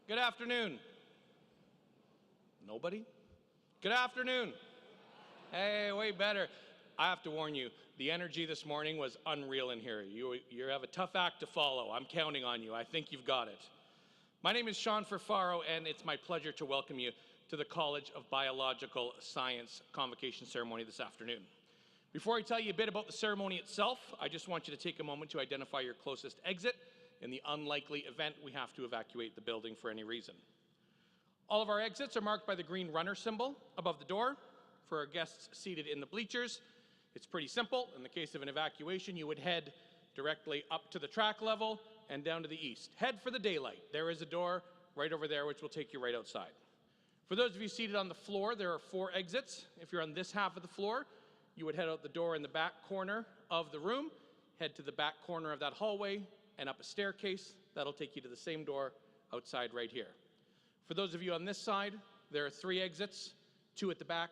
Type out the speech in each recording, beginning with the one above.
Good afternoon. Nobody? Good afternoon. Hey, way better. I have to warn you, the energy this morning was unreal in here. You have a tough act to follow. I'm counting on you. I think you've got it. My name is Sean Ferfaro, and it's my pleasure to welcome you to the College of Biological Science Convocation ceremony this afternoon. Before I tell you a bit about the ceremony itself, I just want you to take a moment to identify your closest exit in the unlikely event we have to evacuate the building for any reason. All of our exits are marked by the green runner symbol above the door. For our guests seated in the bleachers, it's pretty simple. In the case of an evacuation, you would head directly up to the track level and down to the east. Head for the daylight. There is a door right over there which will take you right outside. For those of you seated on the floor, there are 4 exits. If you're on this half of the floor, you would head out the door in the back corner of the room, head to the back corner of that hallway, and up a staircase. That'll take you to the same door outside right here. For those of you on this side, there are 3 exits, 2 at the back,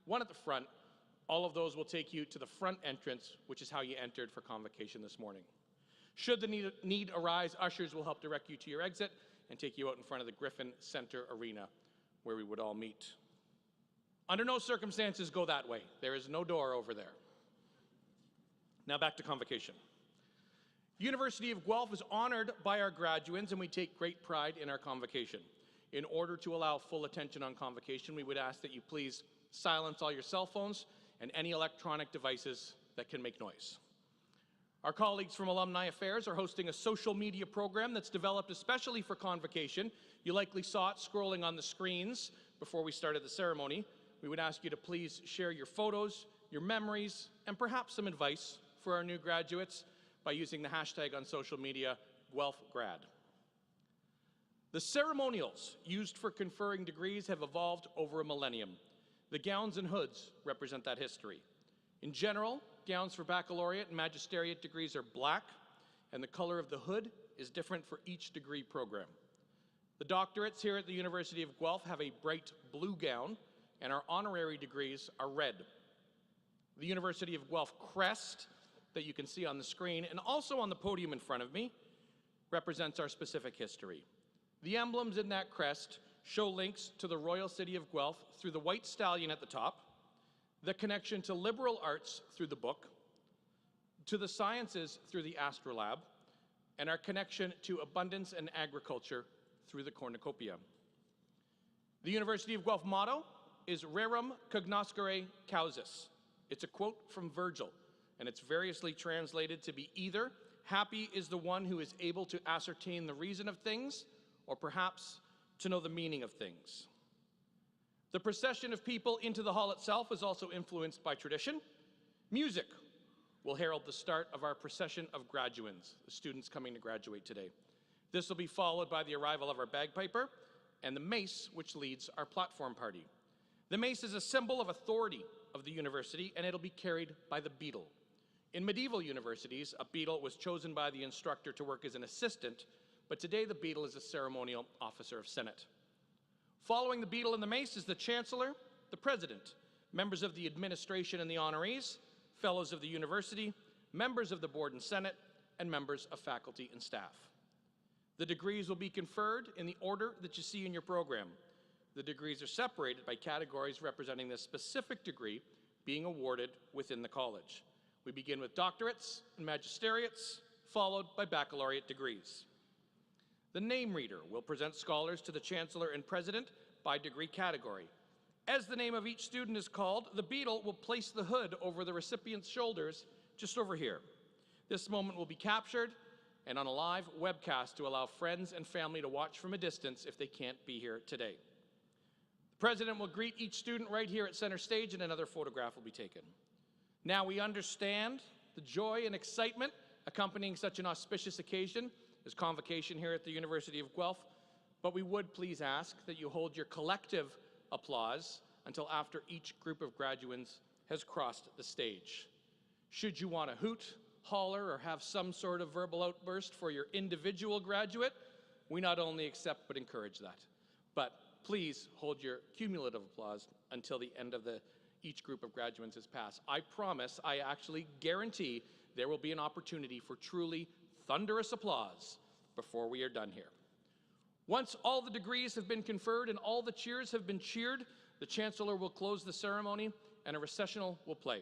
1 at the front. All of those will take you to the front entrance, which is how you entered for convocation this morning. Should the need arise, ushers will help direct you to your exit and take you out in front of the Griffin Center Arena, where we would all meet. Under no circumstances go that way. There is no door over there. Now back to convocation. University of Guelph is honored by our graduates, and we take great pride in our convocation. In order to allow full attention on convocation, we would ask that you please silence all your cell phones and any electronic devices that can make noise. Our colleagues from Alumni Affairs are hosting a social media program that's developed especially for convocation. You likely saw it scrolling on the screens before we started the ceremony. We would ask you to please share your photos, your memories, and perhaps some advice for our new graduates by using the hashtag on social media, GuelphGrad. The ceremonials used for conferring degrees have evolved over a millennium. The gowns and hoods represent that history. In general, gowns for baccalaureate and magisteriate degrees are black, and the color of the hood is different for each degree program. The doctorates here at the University of Guelph have a bright blue gown, and our honorary degrees are red. The University of Guelph crest that you can see on the screen and also on the podium in front of me represents our specific history. The emblems in that crest show links to the Royal City of Guelph through the white stallion at the top, the connection to liberal arts through the book, to the sciences through the astrolabe, and our connection to abundance and agriculture through the cornucopia. The University of Guelph motto is Rerum cognoscere causis. It's a quote from Virgil, and it's variously translated to be either happy is the one who is able to ascertain the reason of things, or perhaps to know the meaning of things. The procession of people into the hall itself is also influenced by tradition. Music will herald the start of our procession of graduands, the students coming to graduate today. This will be followed by the arrival of our bagpiper and the mace, which leads our platform party. The mace is a symbol of authority of the university, and it'll be carried by the beadle. In medieval universities, a beadle was chosen by the instructor to work as an assistant, but today the beadle is a ceremonial officer of Senate. Following the beadle and the mace is the chancellor, the president, members of the administration and the honorees, fellows of the university, members of the board and senate, and members of faculty and staff. The degrees will be conferred in the order that you see in your program. The degrees are separated by categories representing the specific degree being awarded within the college. We begin with doctorates and magisteriates, followed by baccalaureate degrees. The name reader will present scholars to the chancellor and president by degree category. As the name of each student is called, the beadle will place the hood over the recipient's shoulders just over here. This moment will be captured and on a live webcast to allow friends and family to watch from a distance if they can't be here today. The president will greet each student right here at center stage, and another photograph will be taken. Now, we understand the joy and excitement accompanying such an auspicious occasion as convocation here at the University of Guelph, but we would please ask that you hold your collective applause until after each group of graduands has crossed the stage. Should you want to hoot, holler, or have some sort of verbal outburst for your individual graduate, we not only accept but encourage that. But please hold your cumulative applause until the end of each group of graduates has passed. I promise, I actually guarantee there will be an opportunity for truly thunderous applause before we are done here. Once all the degrees have been conferred and all the cheers have been cheered, the Chancellor will close the ceremony and a recessional will play.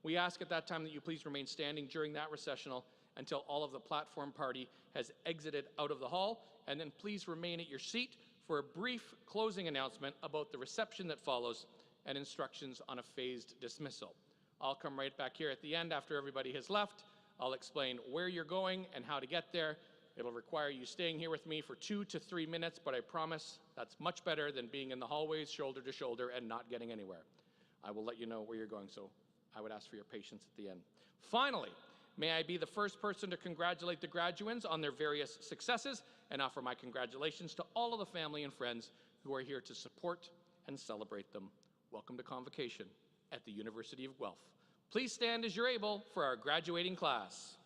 We ask at that time that you please remain standing during that recessional until all of the platform party has exited out of the hall, and then please remain at your seat for a brief closing announcement about the reception that follows and instructions on a phased dismissal. I'll come right back here at the end after everybody has left. I'll explain where you're going and how to get there. It'll require you staying here with me for 2 to 3 minutes, but I promise that's much better than being in the hallways shoulder to shoulder and not getting anywhere. I will let you know where you're going, so I would ask for your patience at the end. Finally, may I be the first person to congratulate the graduands on their various successes and offer my congratulations to all of the family and friends who are here to support and celebrate them. Welcome to Convocation at the University of Guelph. Please stand as you're able for our graduating class.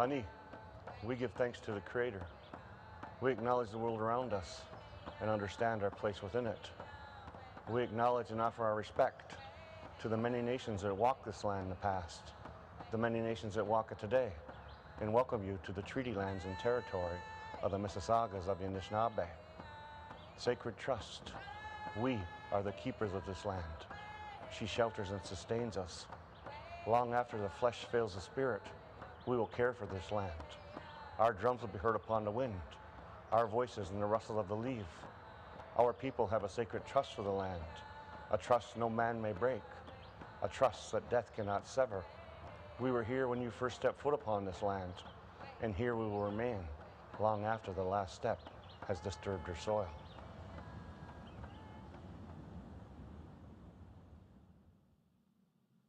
Honey, we give thanks to the Creator. We acknowledge the world around us and understand our place within it. We acknowledge and offer our respect to the many nations that walked this land in the past, the many nations that walk it today, and welcome you to the treaty lands and territory of the Mississaugas of the Anishinaabe. Sacred trust, we are the keepers of this land. She shelters and sustains us. Long after the flesh fails the spirit, we will care for this land. Our drums will be heard upon the wind, our voices in the rustle of the leaf. Our people have a sacred trust for the land, a trust no man may break, a trust that death cannot sever. We were here when you first stepped foot upon this land, and here we will remain long after the last step has disturbed your soil.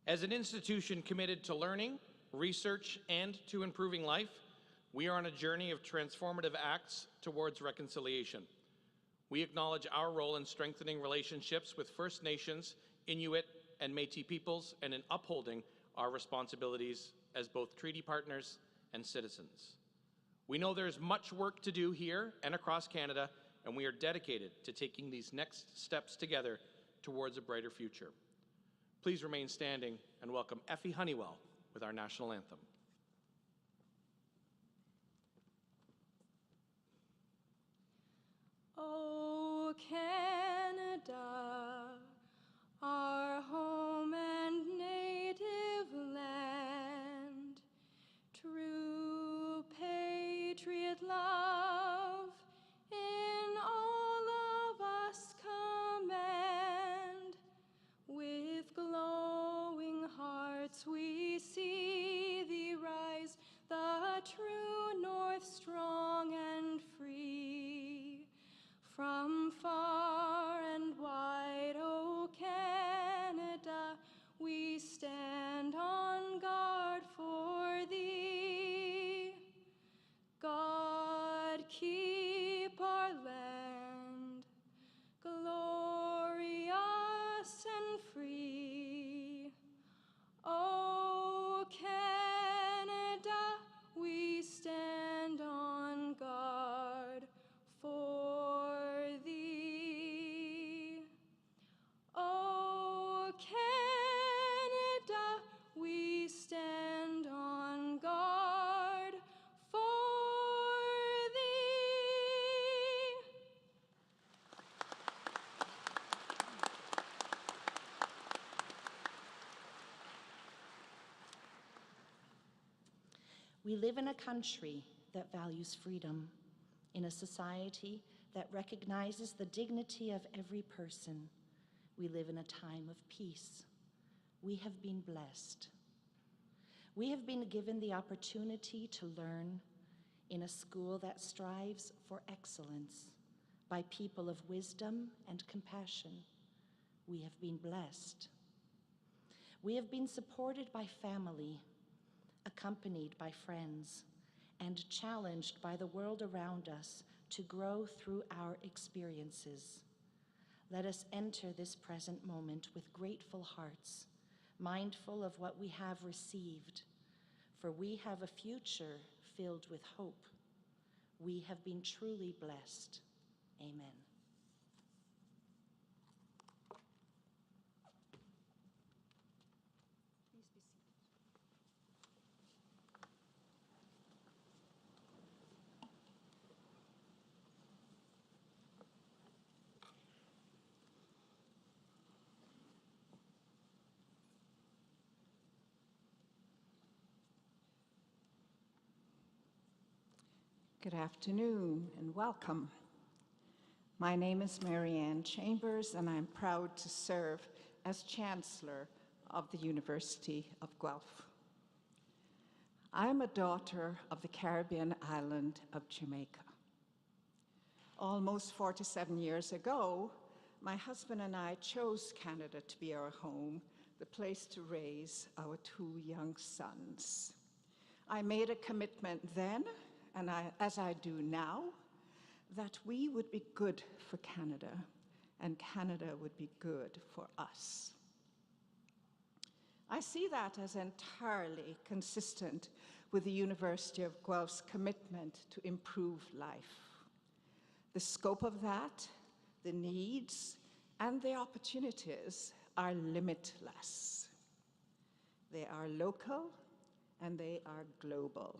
As an institution committed to learning, research, and to improving life, we are on a journey of transformative acts towards reconciliation. We acknowledge our role in strengthening relationships with First Nations, Inuit, and Métis peoples, and in upholding our responsibilities as both treaty partners and citizens. We know there's much work to do here and across Canada, and we are dedicated to taking these next steps together towards a brighter future. Please remain standing and welcome Effie Honeywell with our national anthem. O Canada, our home and native land, true patriot love in all of us command. With glowing hearts we see thee rise, the true north strong and free. From far and wide, O Canada, we stand on guard for thee. God keep our land glorious and free. O Canada, we stand on guard for thee. O Canada, we stand on guard for thee. We live in a country that values freedom, in a society that recognizes the dignity of every person. We live in a time of peace. We have been blessed. We have been given the opportunity to learn in a school that strives for excellence by people of wisdom and compassion. We have been blessed. We have been supported by family, accompanied by friends, and challenged by the world around us to grow through our experiences. Let us enter this present moment with grateful hearts, mindful of what we have received, for we have a future filled with hope. We have been truly blessed. Amen. Good afternoon and welcome. My name is Mary Ann Chambers and I'm proud to serve as Chancellor of the University of Guelph. I am a daughter of the Caribbean island of Jamaica. Almost 47 years ago, my husband and I chose Canada to be our home, the place to raise our 2 young sons. I made a commitment then, and as I do now, that we would be good for Canada, and Canada would be good for us. I see that as entirely consistent with the University of Guelph's commitment to improve life. The scope of that, the needs, and the opportunities are limitless. They are local and they are global.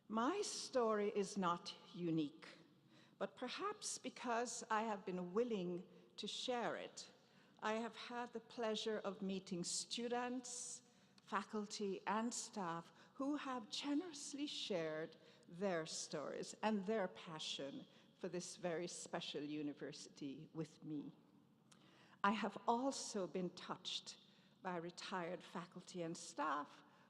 My story is not unique, but perhaps because I have been willing to share it, I have had the pleasure of meeting students, faculty, and staff who have generously shared their stories and their passion for this very special university with me. I have also been touched by retired faculty and staff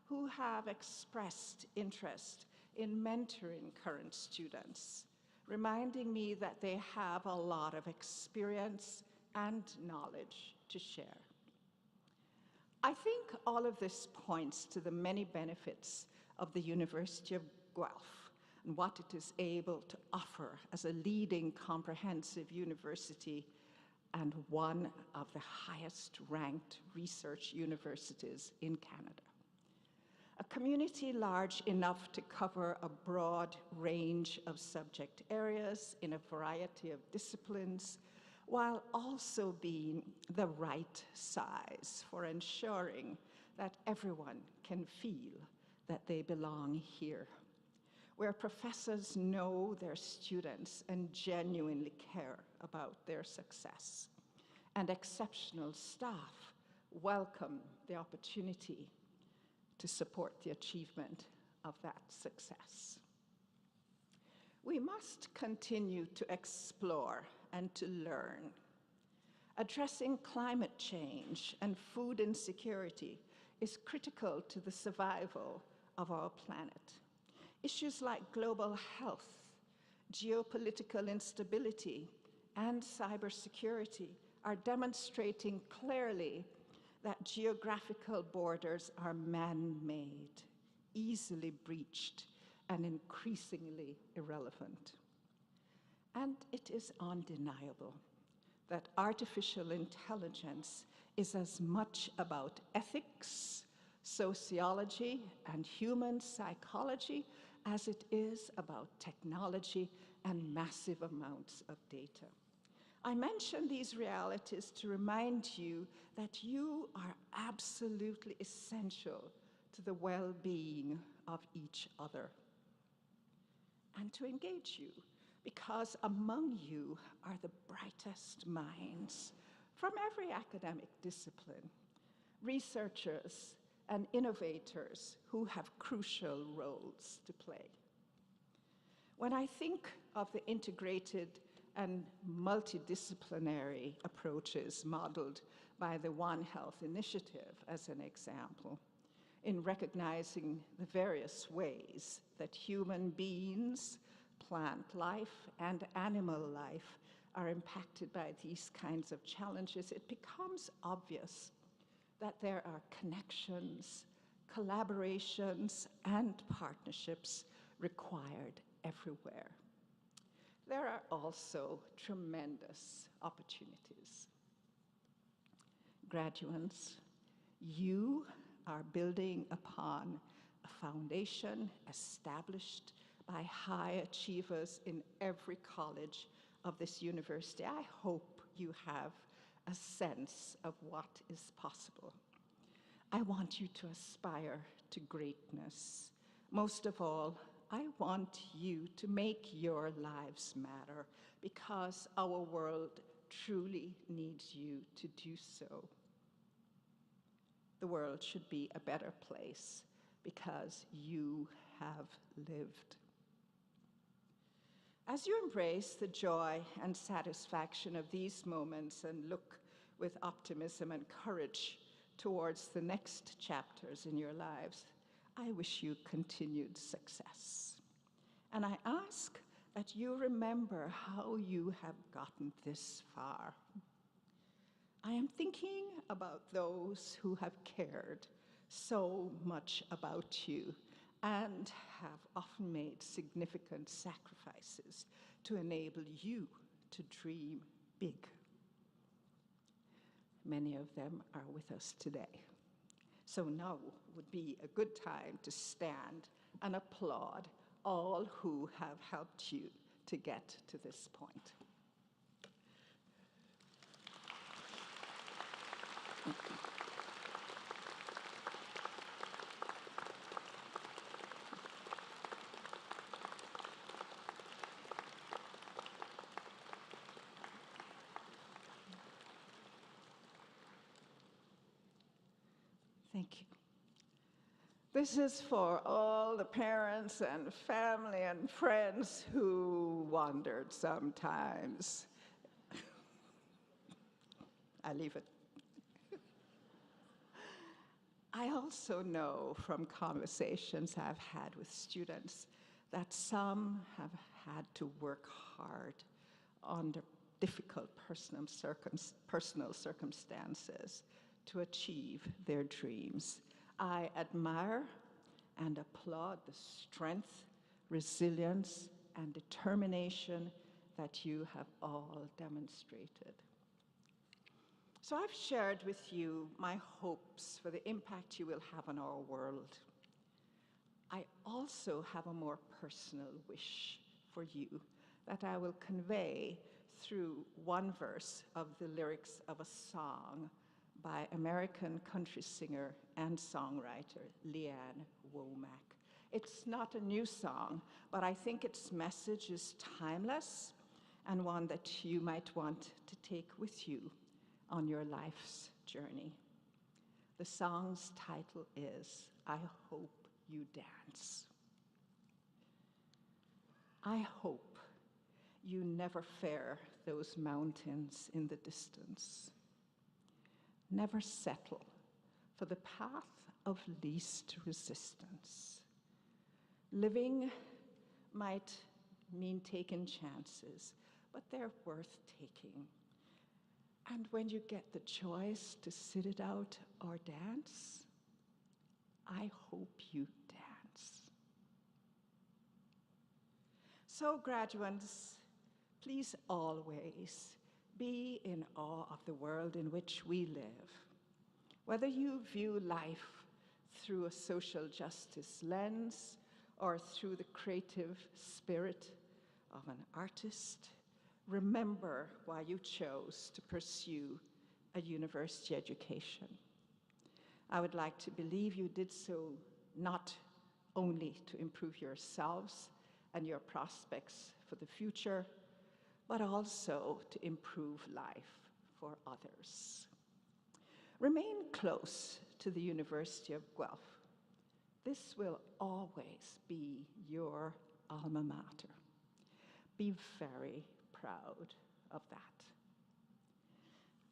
who have expressed interest in mentoring current students, reminding me that they have a lot of experience and knowledge to share. I think all of this points to the many benefits of the University of Guelph and what it is able to offer as a leading comprehensive university and one of the highest ranked research universities in Canada. A community large enough to cover a broad range of subject areas in a variety of disciplines, while also being the right size for ensuring that everyone can feel that they belong here, where professors know their students and genuinely care about their success, and exceptional staff welcome the opportunity to support the achievement of that success. We must continue to explore and to learn. Addressing climate change and food insecurity is critical to the survival of our planet. Issues like global health, geopolitical instability, and cybersecurity are demonstrating clearly that geographical borders are man-made, easily breached, and increasingly irrelevant. And it is undeniable that artificial intelligence is as much about ethics, sociology, and human psychology as it is about technology and massive amounts of data. I mention these realities to remind you that you are absolutely essential to the well-being of each other, and to engage you, because among you are the brightest minds from every academic discipline, researchers and innovators who have crucial roles to play. When I think of the integrated and multidisciplinary approaches modeled by the One Health Initiative as an example, in recognizing the various ways that human beings, plant life, and animal life are impacted by these kinds of challenges, it becomes obvious that there are connections, collaborations, and partnerships required everywhere. There are also tremendous opportunities. Graduates, you are building upon a foundation established by high achievers in every college of this university. I hope you have a sense of what is possible. I want you to aspire to greatness. Most of all, I want you to make your lives matter, because our world truly needs you to do so. The world should be a better place because you have lived. As you embrace the joy and satisfaction of these moments and look with optimism and courage towards the next chapters in your lives, I wish you continued success. And I ask that you remember how you have gotten this far. I am thinking about those who have cared so much about you and have often made significant sacrifices to enable you to dream big. Many of them are with us today. So now would be a good time to stand and applaud all who have helped you to get to this point. Thank you. This is for all the parents and family and friends who wondered sometimes. I leave it. I also know from conversations I've had with students that some have had to work hard under difficult personal circumstances to achieve their dreams. I admire and applaud the strength, resilience, and determination that you have all demonstrated. So I've shared with you my hopes for the impact you will have on our world. I also have a more personal wish for you that I will convey through one verse of the lyrics of a song by American country singer and songwriter Leanne Womack. It's not a new song, but I think its message is timeless and one that you might want to take with you on your life's journey. The song's title is I Hope You Dance. I hope you never fear those mountains in the distance. Never settle for the path of least resistance. Living might mean taking chances, but they're worth taking. And when you get the choice to sit it out or dance, I hope you dance. So graduates, please always be in awe of the world in which we live. Whether you view life through a social justice lens or through the creative spirit of an artist, remember why you chose to pursue a university education. I would like to believe you did so not only to improve yourselves and your prospects for the future, but also to improve life for others. Remain close to the University of Guelph. This will always be your alma mater. Be very proud of that.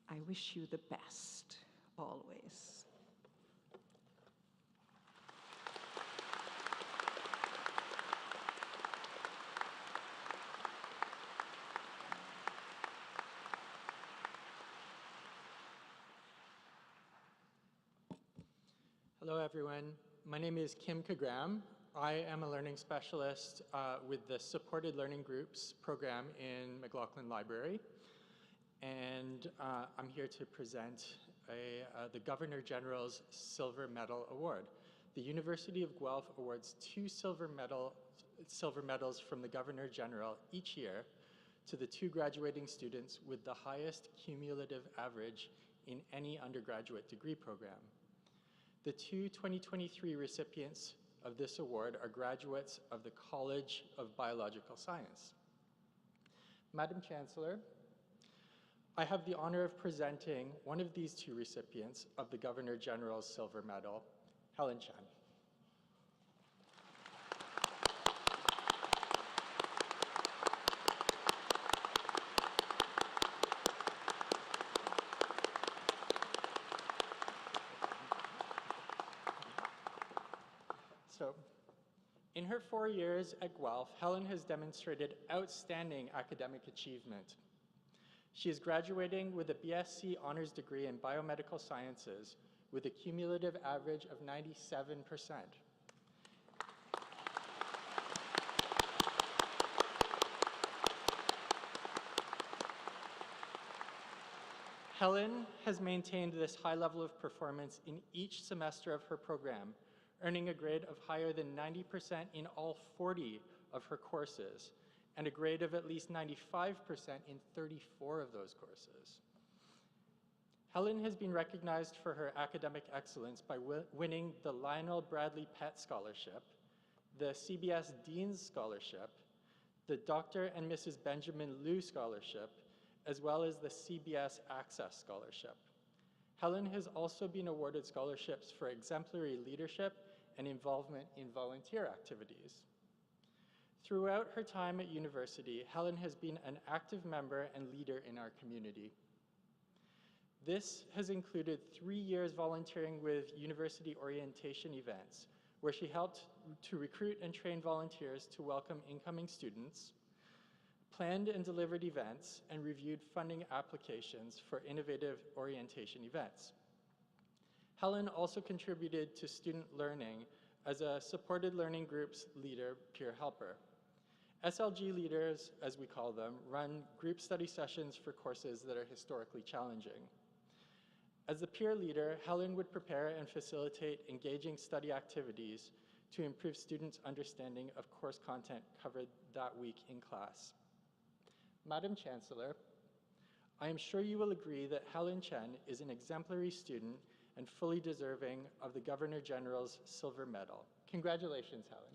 I wish you the best, always. Hello, everyone. My name is Kim Kagram. I am a learning specialist with the Supported Learning Groups program in McLaughlin Library. And I'm here to present the Governor General's Silver Medal Award. The University of Guelph awards 2 silver medals from the Governor General each year to the 2 graduating students with the highest cumulative average in any undergraduate degree program. The 2 2023 recipients of this award are graduates of the College of Biological Science. Madam Chancellor, I have the honor of presenting one of these 2 recipients of the Governor General's Silver Medal, Helen Chan. So, in her 4 years at Guelph, Helen has demonstrated outstanding academic achievement. She is graduating with a BSc honors degree in biomedical sciences with a cumulative average of 97%. Helen has maintained this high level of performance in each semester of her program, earning a grade of higher than 90% in all 40 of her courses, and a grade of at least 95% in 34 of those courses. Helen has been recognized for her academic excellence by winning the Lionel Bradley Pett Scholarship, the CBS Dean's Scholarship, the Dr. and Mrs. Benjamin Liu Scholarship, as well as the CBS Access Scholarship. Helen has also been awarded scholarships for exemplary leadership and involvement in volunteer activities. Throughout her time at university, Helen has been an active member and leader in our community. This has included 3 years volunteering with university orientation events, where she helped to recruit and train volunteers to welcome incoming students, planned and delivered events, and reviewed funding applications for innovative orientation events. Helen also contributed to student learning as a supported learning group's leader, peer helper. SLG leaders, as we call them, run group study sessions for courses that are historically challenging. As the peer leader, Helen would prepare and facilitate engaging study activities to improve students' understanding of course content covered that week in class. Madam Chancellor, I am sure you will agree that Helen Chen is an exemplary student and fully deserving of the Governor General's Silver Medal. Congratulations, Helen.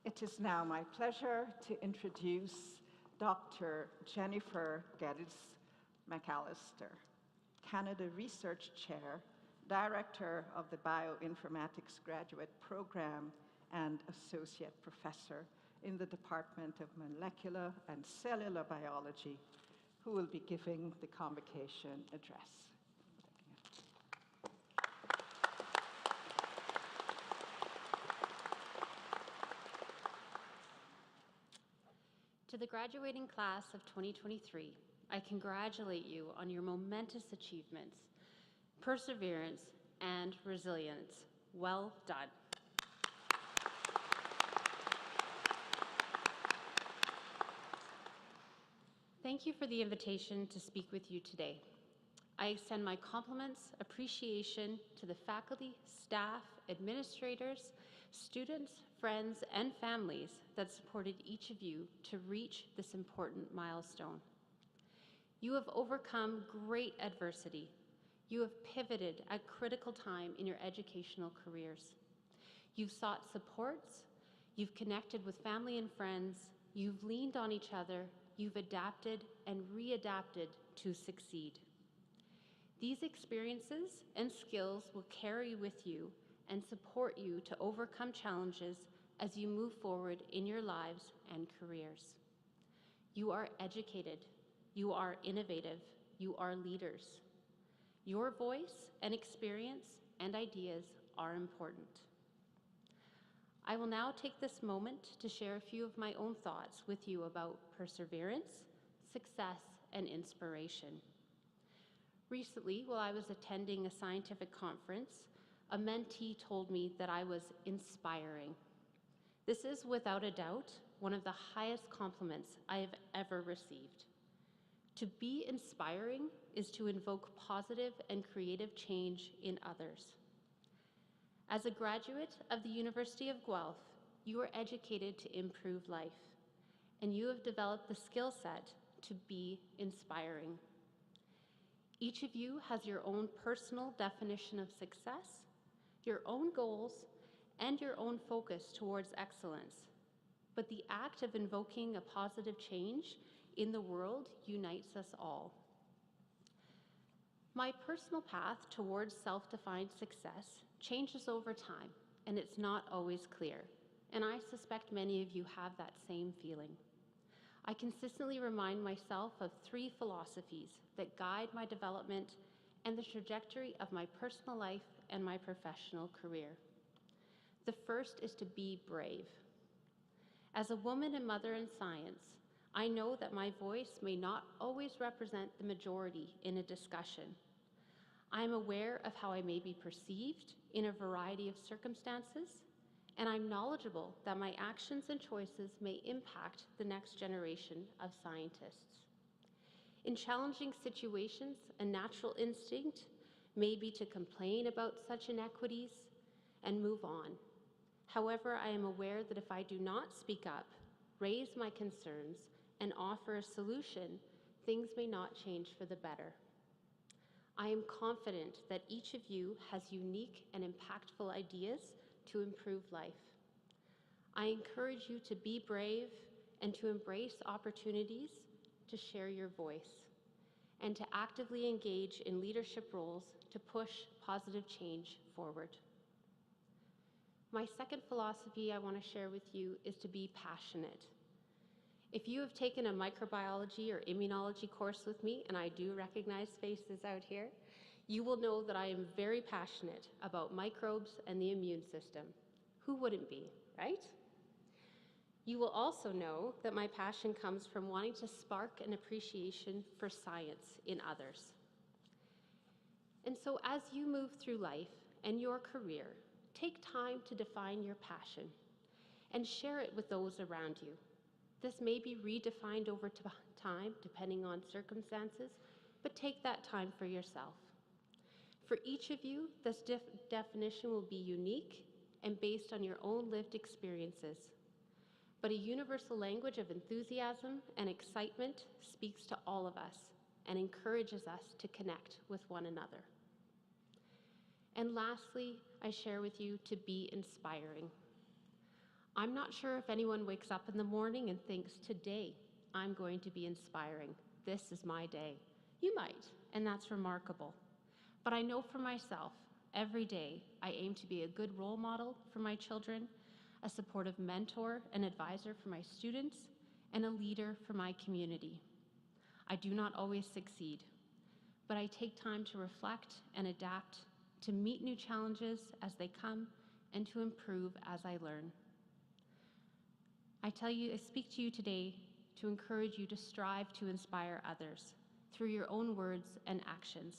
It is now my pleasure to introduce Dr. Jennifer Geddes McAllister, Canada Research Chair, Director of the Bioinformatics Graduate Program, and Associate Professor in the Department of Molecular and Cellular Biology, who will be giving the convocation address. To the graduating class of 2023, I congratulate you on your momentous achievements, perseverance, and resilience. Well done. Thank you for the invitation to speak with you today. I extend my compliments, appreciation to the faculty, staff, administrators, students, friends, and families that supported each of you to reach this important milestone. You have overcome great adversity. You have pivoted at critical time in your educational careers. You've sought supports, you've connected with family and friends, you've leaned on each other, you've adapted and readapted to succeed. These experiences and skills will carry with you and support you to overcome challenges as you move forward in your lives and careers. You are educated, you are innovative, you are leaders. Your voice and experience and ideas are important. I will now take this moment to share a few of my own thoughts with you about perseverance, success, and inspiration. Recently, while I was attending a scientific conference, a mentee told me that I was inspiring. This is, without a doubt, one of the highest compliments I have ever received. To be inspiring is to invoke positive and creative change in others. As a graduate of the University of Guelph, you are educated to improve life, and you have developed the skill set to be inspiring. Each of you has your own personal definition of success, your own goals, and your own focus towards excellence. But the act of invoking a positive change in the world unites us all. My personal path towards self-defined success changes over time, and it's not always clear. And I suspect many of you have that same feeling. I consistently remind myself of 3 philosophies that guide my development and the trajectory of my personal life and my professional career. The first is to be brave. As a woman and mother in science, I know that my voice may not always represent the majority in a discussion. I am aware of how I may be perceived in a variety of circumstances, and I'm knowledgeable that my actions and choices may impact the next generation of scientists. In challenging situations, a natural instinct may be to complain about such inequities and move on. However, I am aware that if I do not speak up, raise my concerns, and offer a solution, things may not change for the better. I am confident that each of you has unique and impactful ideas to improve life. I encourage you to be brave and to embrace opportunities to share your voice and to actively engage in leadership roles to push positive change forward. My second philosophy I want to share with you is to be passionate. If you have taken a microbiology or immunology course with me, and I do recognize faces out here, you will know that I am very passionate about microbes and the immune system. Who wouldn't be, right? You will also know that my passion comes from wanting to spark an appreciation for science in others. And so as you move through life and your career, take time to define your passion and share it with those around you. This may be redefined over time, depending on circumstances, but take that time for yourself. For each of you, this definition will be unique and based on your own lived experiences. But a universal language of enthusiasm and excitement speaks to all of us and encourages us to connect with one another. And lastly, I share with you to be inspiring. I'm not sure if anyone wakes up in the morning and thinks, today I'm going to be inspiring. This is my day. You might, and that's remarkable. But I know for myself, every day I aim to be a good role model for my children, a supportive mentor and advisor for my students, and a leader for my community. I do not always succeed, but I take time to reflect and adapt, to meet new challenges as they come, and to improve as I learn. I speak to you today to encourage you to strive to inspire others through your own words and actions.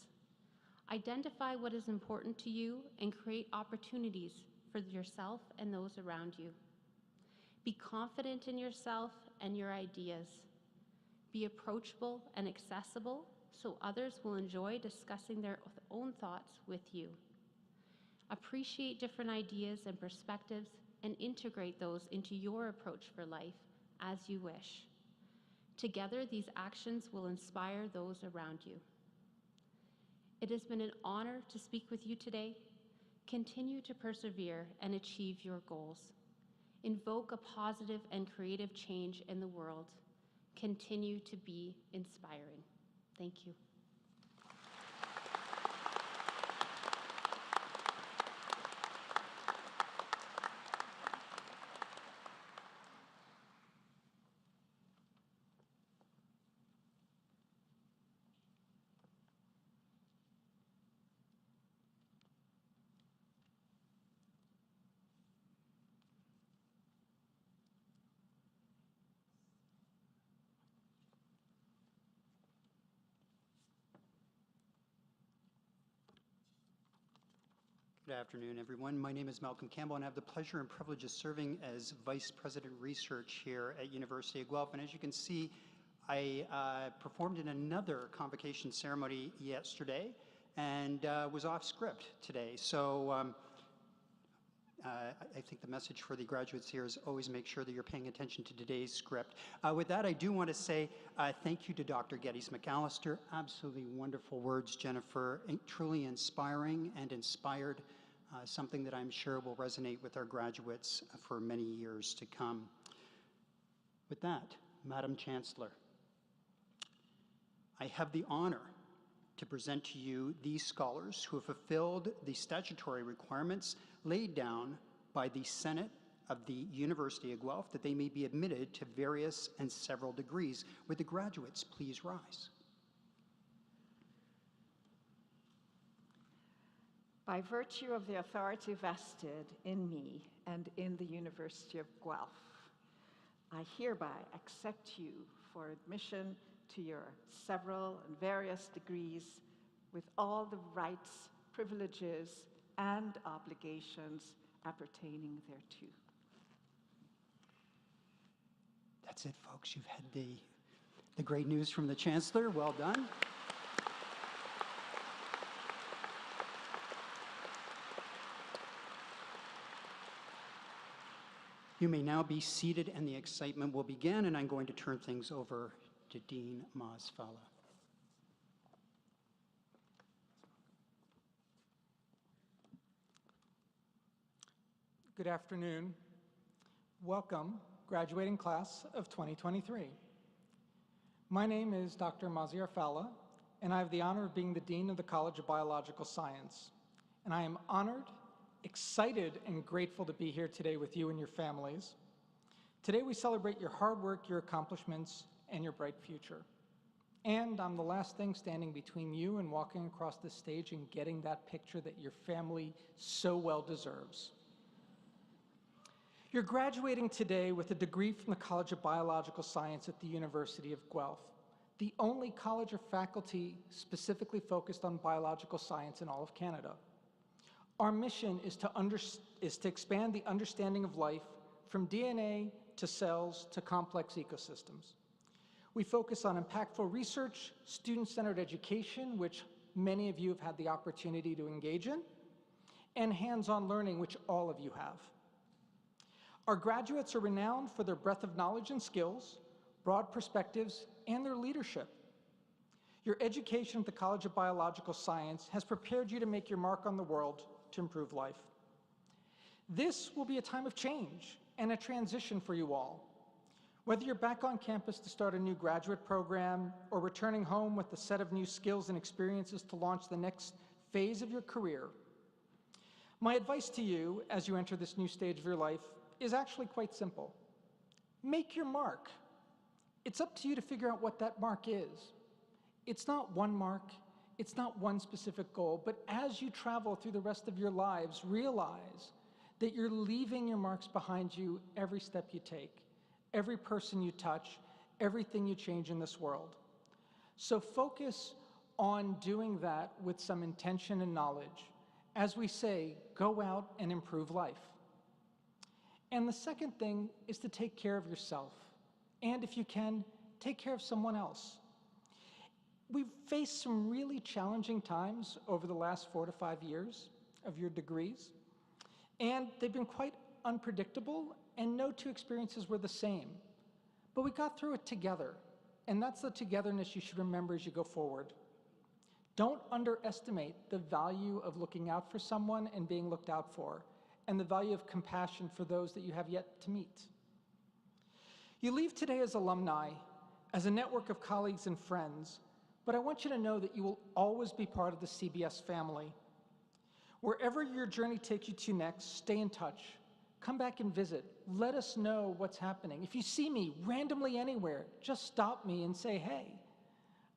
Identify what is important to you and create opportunities for yourself and those around you. Be confident in yourself and your ideas. Be approachable and accessible so others will enjoy discussing their own thoughts with you. Appreciate different ideas and perspectives and integrate those into your approach for life as you wish. Together, these actions will inspire those around you. It has been an honor to speak with you today. Continue to persevere and achieve your goals. Invoke a positive and creative change in the world. Continue to be inspiring. Thank you. Good afternoon, everyone. My name is Malcolm Campbell, and I have the pleasure and privilege of serving as Vice President Research here at University of Guelph. And as you can see, I performed in another convocation ceremony yesterday and was off script today. So I think the message for the graduates here is always make sure that you're paying attention to today's script. With that, I do want to say thank you to Dr. Geddes McAllister. Absolutely wonderful words, Jennifer. Truly inspiring and inspired. Something that I'm sure will resonate with our graduates for many years to come. With that, Madam Chancellor, I have the honor to present to you these scholars who have fulfilled the statutory requirements laid down by the Senate of the University of Guelph that they may be admitted to various and several degrees. Would the graduates please rise? By virtue of the authority vested in me and in the University of Guelph, I hereby accept you for admission to your several and various degrees with all the rights, privileges, and obligations appertaining thereto. That's it, folks. You've had the great news from the Chancellor. Well done. You may now be seated and the excitement will begin, and I'm going to turn things over to Dean Masfala. Good afternoon. Welcome, graduating class of 2023. My name is Dr. Maziar Falla, and I have the honor of being the Dean of the College of Biological Science. And I am honored, excited, and grateful to be here today with you and your families. Today we celebrate your hard work, your accomplishments, and your bright future. And I'm the last thing standing between you and walking across the stage and getting that picture that your family so well deserves. You're graduating today with a degree from the College of Biological Science at the University of Guelph, the only college or faculty specifically focused on biological science in all of Canada. Our mission is to expand the understanding of life from DNA to cells to complex ecosystems. We focus on impactful research, student-centered education, which many of you have had the opportunity to engage in, and hands-on learning, which all of you have. Our graduates are renowned for their breadth of knowledge and skills, broad perspectives, and their leadership. Your education at the College of Biological Science has prepared you to make your mark on the world to improve life. This will be a time of change and a transition for you all. Whether you're back on campus to start a new graduate program or returning home with a set of new skills and experiences to launch the next phase of your career, my advice to you as you enter this new stage of your life is actually quite simple. Make your mark. It's up to you to figure out what that mark is. It's not one mark, it's not one specific goal, but as you travel through the rest of your lives, realize that you're leaving your marks behind you every step you take, every person you touch, everything you change in this world. So focus on doing that with some intention and knowledge. As we say, go out and improve life. And the second thing is to take care of yourself. And if you can, take care of someone else. We've faced some really challenging times over the last 4 to 5 years of your degrees, and they've been quite unpredictable, and no two experiences were the same. But we got through it together, and that's the togetherness you should remember as you go forward. Don't underestimate the value of looking out for someone and being looked out for, and the value of compassion for those that you have yet to meet. You leave today as alumni, as a network of colleagues and friends, but I want you to know that you will always be part of the CBS family. Wherever your journey takes you to next, stay in touch. Come back and visit. Let us know what's happening. If you see me randomly anywhere, just stop me and say, hey,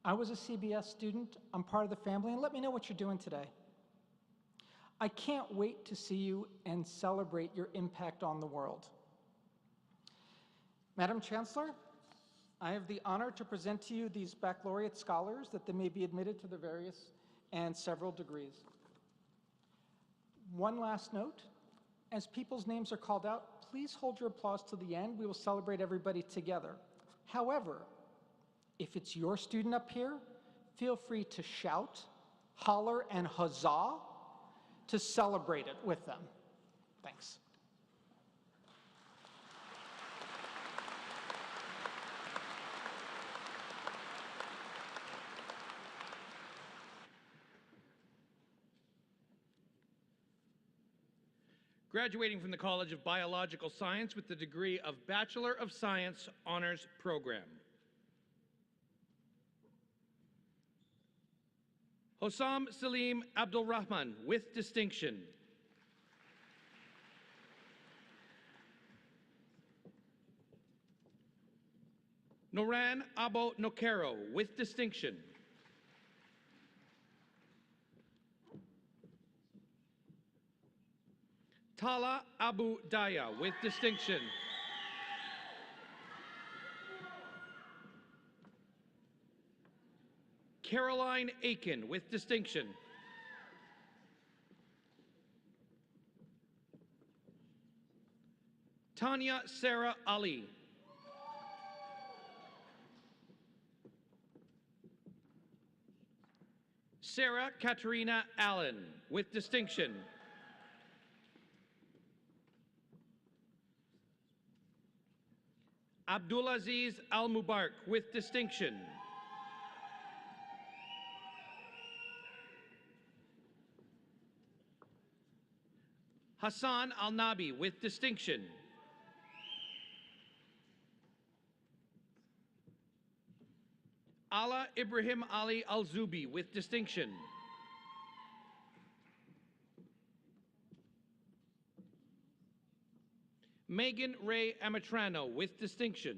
I was a CBS student, I'm part of the family, and let me know what you're doing today. I can't wait to see you and celebrate your impact on the world. Madam Chancellor, I have the honor to present to you these baccalaureate scholars that they may be admitted to the various and several degrees. One last note, as people's names are called out, please hold your applause to the end. We will celebrate everybody together. However, if it's your student up here, feel free to shout, holler, and huzzah to celebrate it with them. Thanks. Graduating from the College of Biological Science with the degree of Bachelor of Science Honors Program. Hossam Salim Abdul Rahman with distinction. Noran Abo Nokero with distinction. Tala Abu Daya with distinction. Caroline Aiken with distinction. Tanya Sarah Ali. Sarah Katerina Allen with distinction. Abdulaziz Al-Mubarak with distinction. Hassan Al-Nabi with distinction. Ala Ibrahim Ali Al-Zubi with distinction. Megan Ray Amatrano with distinction.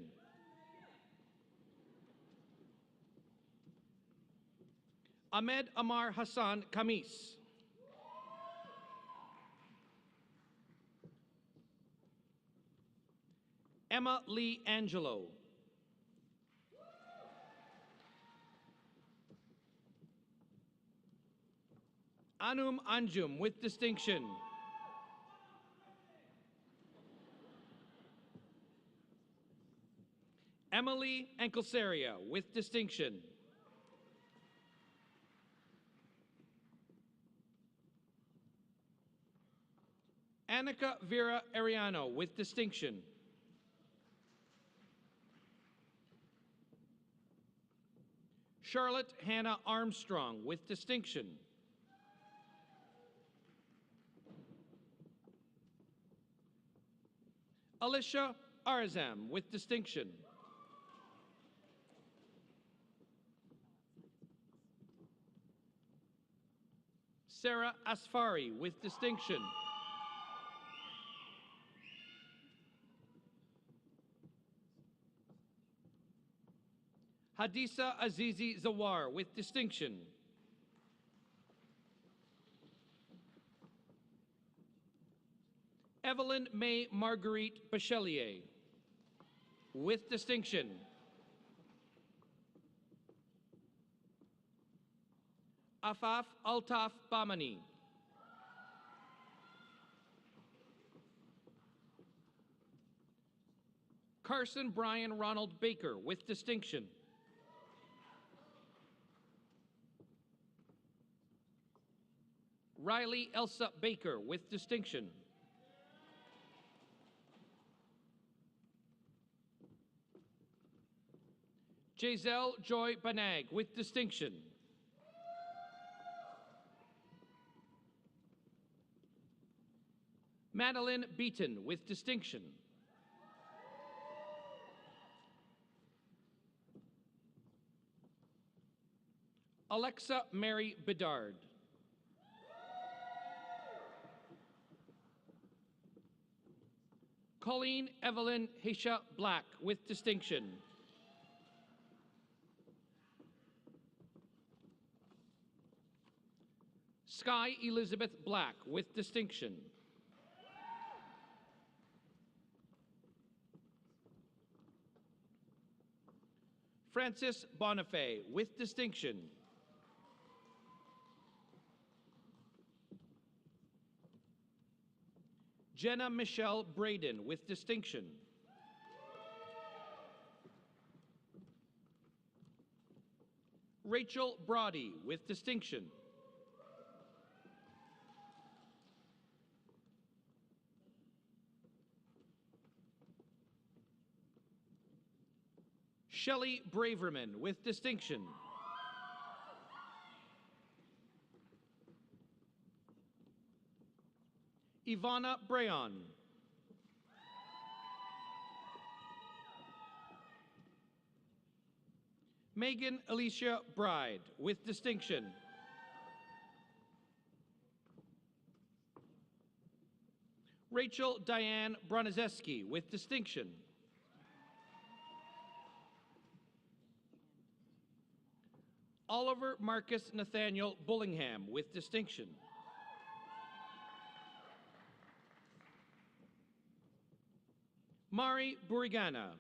Ahmed Amar Hassan Kamis. Emma Lee Angelo. Anum Anjum with distinction. Emily Ankelsaria with distinction. Annika Vera Ariano with distinction. Charlotte Hannah Armstrong with distinction. Alicia Arzam with distinction. Sarah Asfari with distinction. Hadisa Azizi Zawar with distinction. Evelyn May Marguerite Bachelier with distinction. Afaf Altaf Bamani. Carson Brian Ronald Baker with distinction. Riley Elsa Baker with distinction. Giselle Joy Banag with distinction. Madeline Beaton with distinction. Alexa Mary Bedard. Colleen Evelyn Hisha Black with distinction. Sky Elizabeth Black with distinction. Francis Bonifay with distinction. Jenna Michelle Braden with distinction. Rachel Brody with distinction. Shelley Braverman with distinction. Ivana Brayon. Megan Alicia Bride with distinction. Rachel Diane Bronizeski with distinction. Oliver Marcus Nathaniel Bullingham with distinction. Mari Burigana.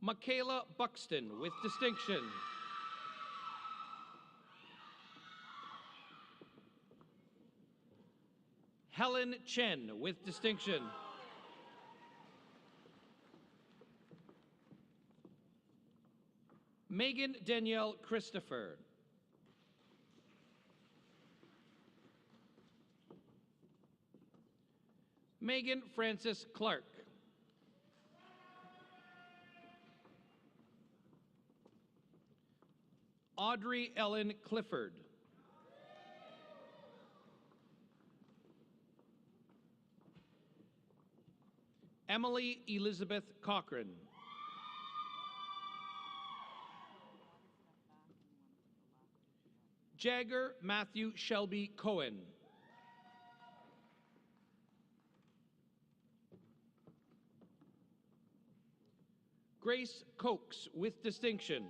Michaela Buxton with distinction. Helen Chen with distinction. Megan Danielle Christopher. Megan Frances Clark. Audrey Ellen Clifford. Emily Elizabeth Cochran. Jagger Matthew Shelby Cohen. Grace Cokes with distinction.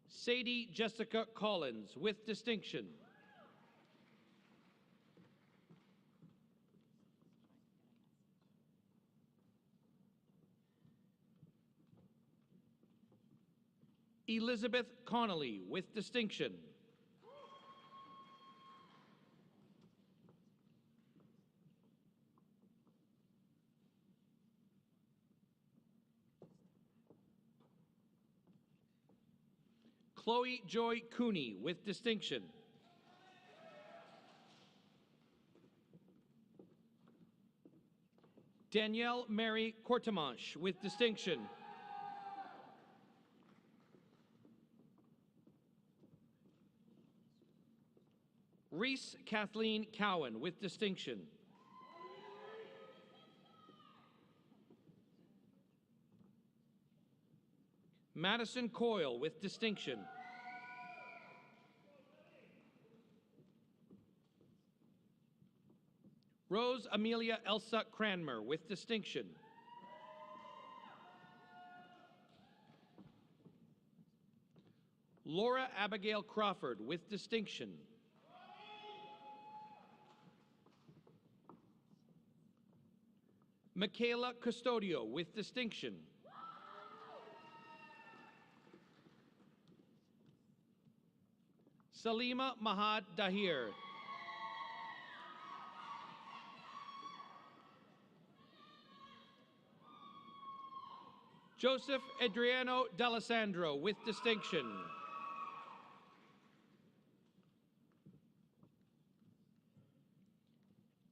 Sadie Jessica Collins with distinction. Elizabeth Connolly with distinction. Chloe Joy Cooney with distinction. Danielle Mary Courtemanche with distinction. Reese Kathleen Cowan with distinction. Madison Coyle with distinction. Rose Amelia Elsa Cranmer with distinction. Laura Abigail Crawford with distinction. Michaela Custodio with distinction. Salima Mahad Dahir. Joseph Adriano D'Alessandro with distinction.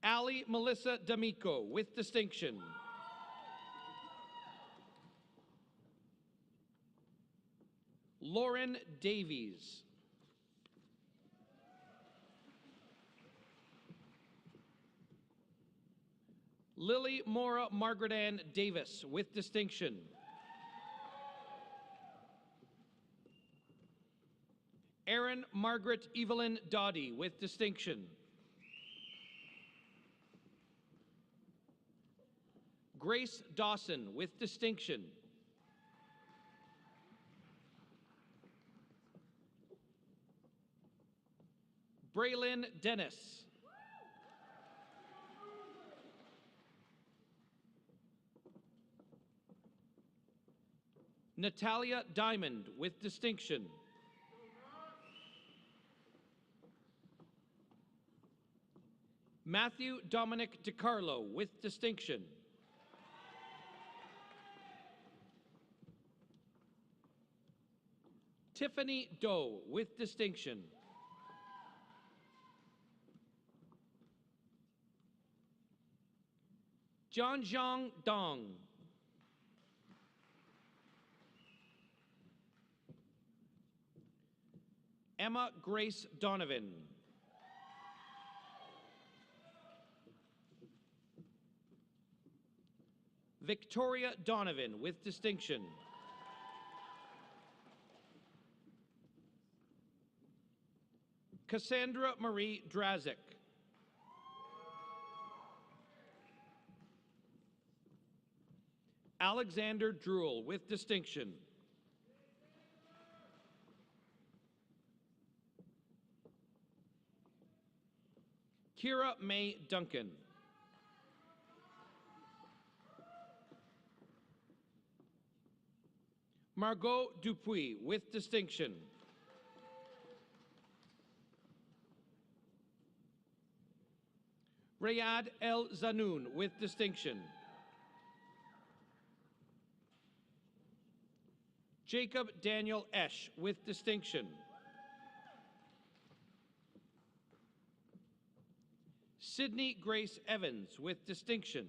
Ali Melissa D'Amico with distinction. Lauren Davies. Lily Mora Margaret Ann Davis with distinction. Erin Margaret Evelyn Doddy with distinction. Grace Dawson with distinction. Braylon Dennis. Natalia Diamond with distinction. Matthew Dominic DiCarlo with distinction. Tiffany Doe with distinction. Jianzhang Dong. Emma Grace Donovan. Victoria Donovan with distinction. Cassandra Marie Drazik. Alexander Druel with distinction. Kira May Duncan. Margot Dupuis with distinction. Rayad El Zanoun with distinction. Jacob Daniel Esch with distinction. Sydney Grace Evans with distinction.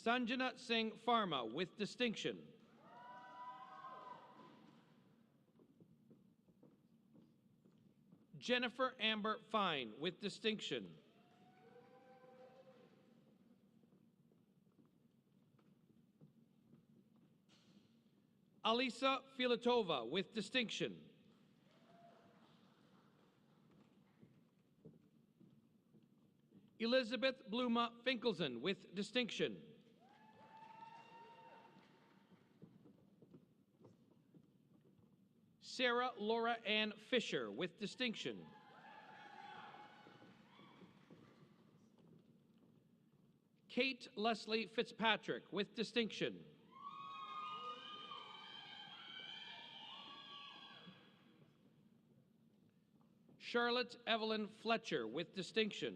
Sanjana Singh Pharma with distinction. Jennifer Amber Fine with distinction. Alisa Filatova with distinction. Elizabeth Bluma Finkelson with distinction. Sarah Laura Ann Fisher with distinction. Kate Leslie Fitzpatrick with distinction. Charlotte Evelyn Fletcher with distinction.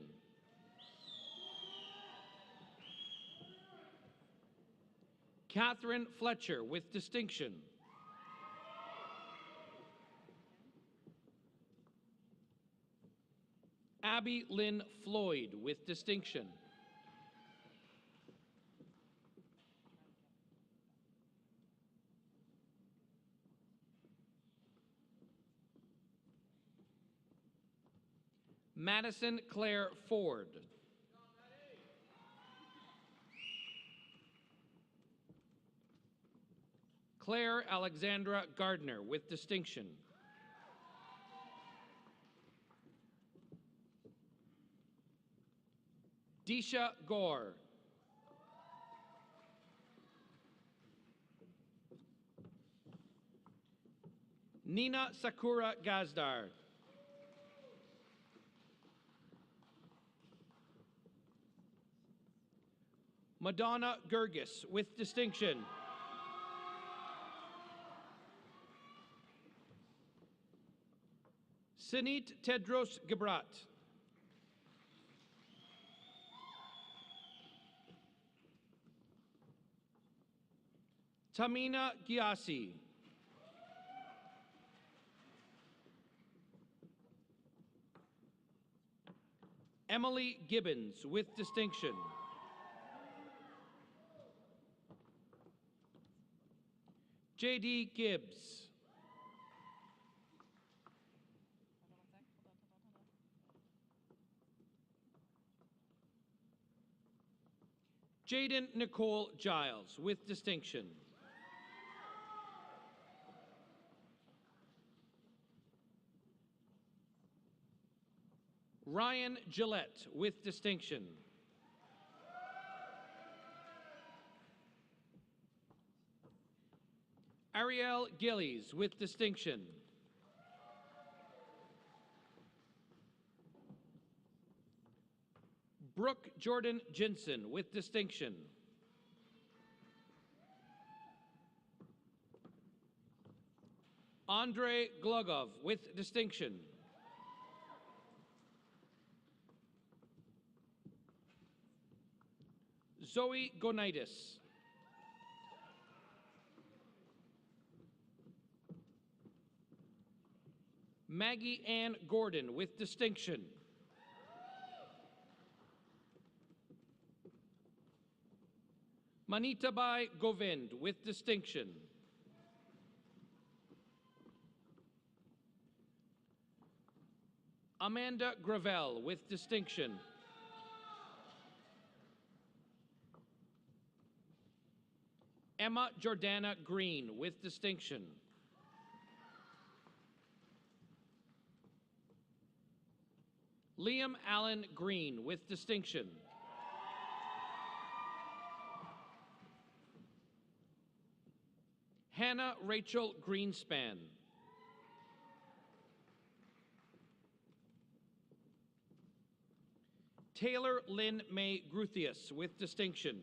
Catherine Fletcher with distinction. Abby Lynn Floyd with distinction. Madison Claire Ford. Claire Alexandra Gardner with distinction. Disha Gore. Nina Sakura Gazdar. Madonna Gergis with distinction. Sinit Tedros Gebrat. Tamina Giassi. Emily Gibbons with distinction. J.D. Gibbs. Jaden Nicole Giles with distinction. Ryan Gillette with distinction. Ariel Gillies with distinction. Brooke Jordan Jensen with distinction. Andre Glogov with distinction. Zoe Gonitis. Maggie Ann Gordon with distinction. Manitabai Govind with distinction. Amanda Gravel with distinction. Emma Jordana Green with distinction. Liam Allen Green with distinction. Hannah Rachel Greenspan. Taylor Lynn May Gruthius with distinction.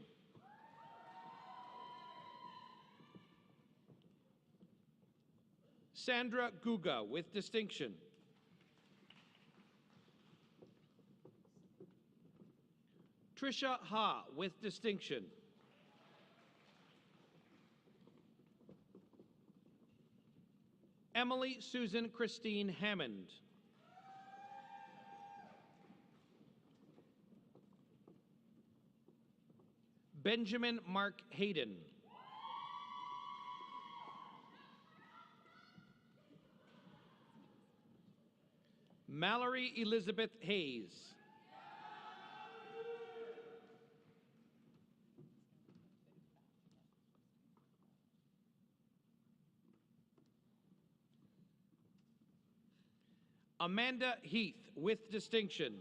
Sandra Guga with distinction. Trisha Ha with distinction. Emily Susan Christine Hammond. Benjamin Mark Hayden. Mallory Elizabeth Hayes. Amanda Heath with distinction.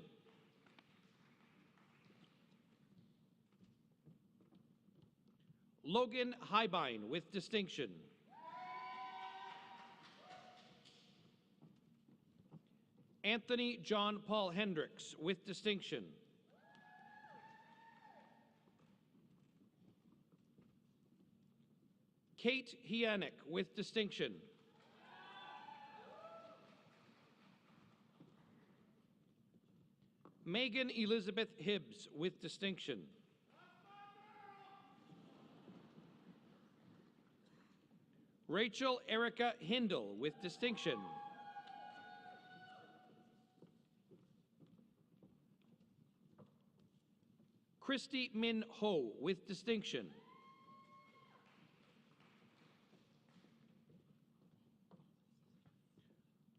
Logan Highbine with distinction. Anthony John Paul Hendricks with distinction. Kate Hianek with distinction. Megan Elizabeth Hibbs with distinction. Rachel Erica Hindle with distinction. Christy Min Ho with distinction.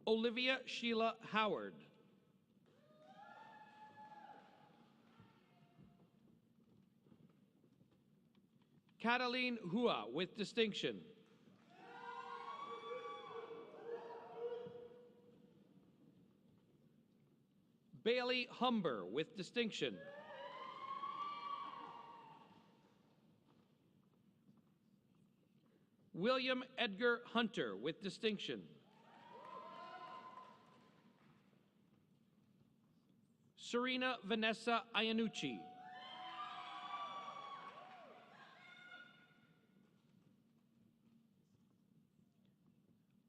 Olivia Sheila Howard. Cataline Hua with distinction. Bailey Humber with distinction. William Edgar Hunter with distinction. Serena Vanessa Iannucci.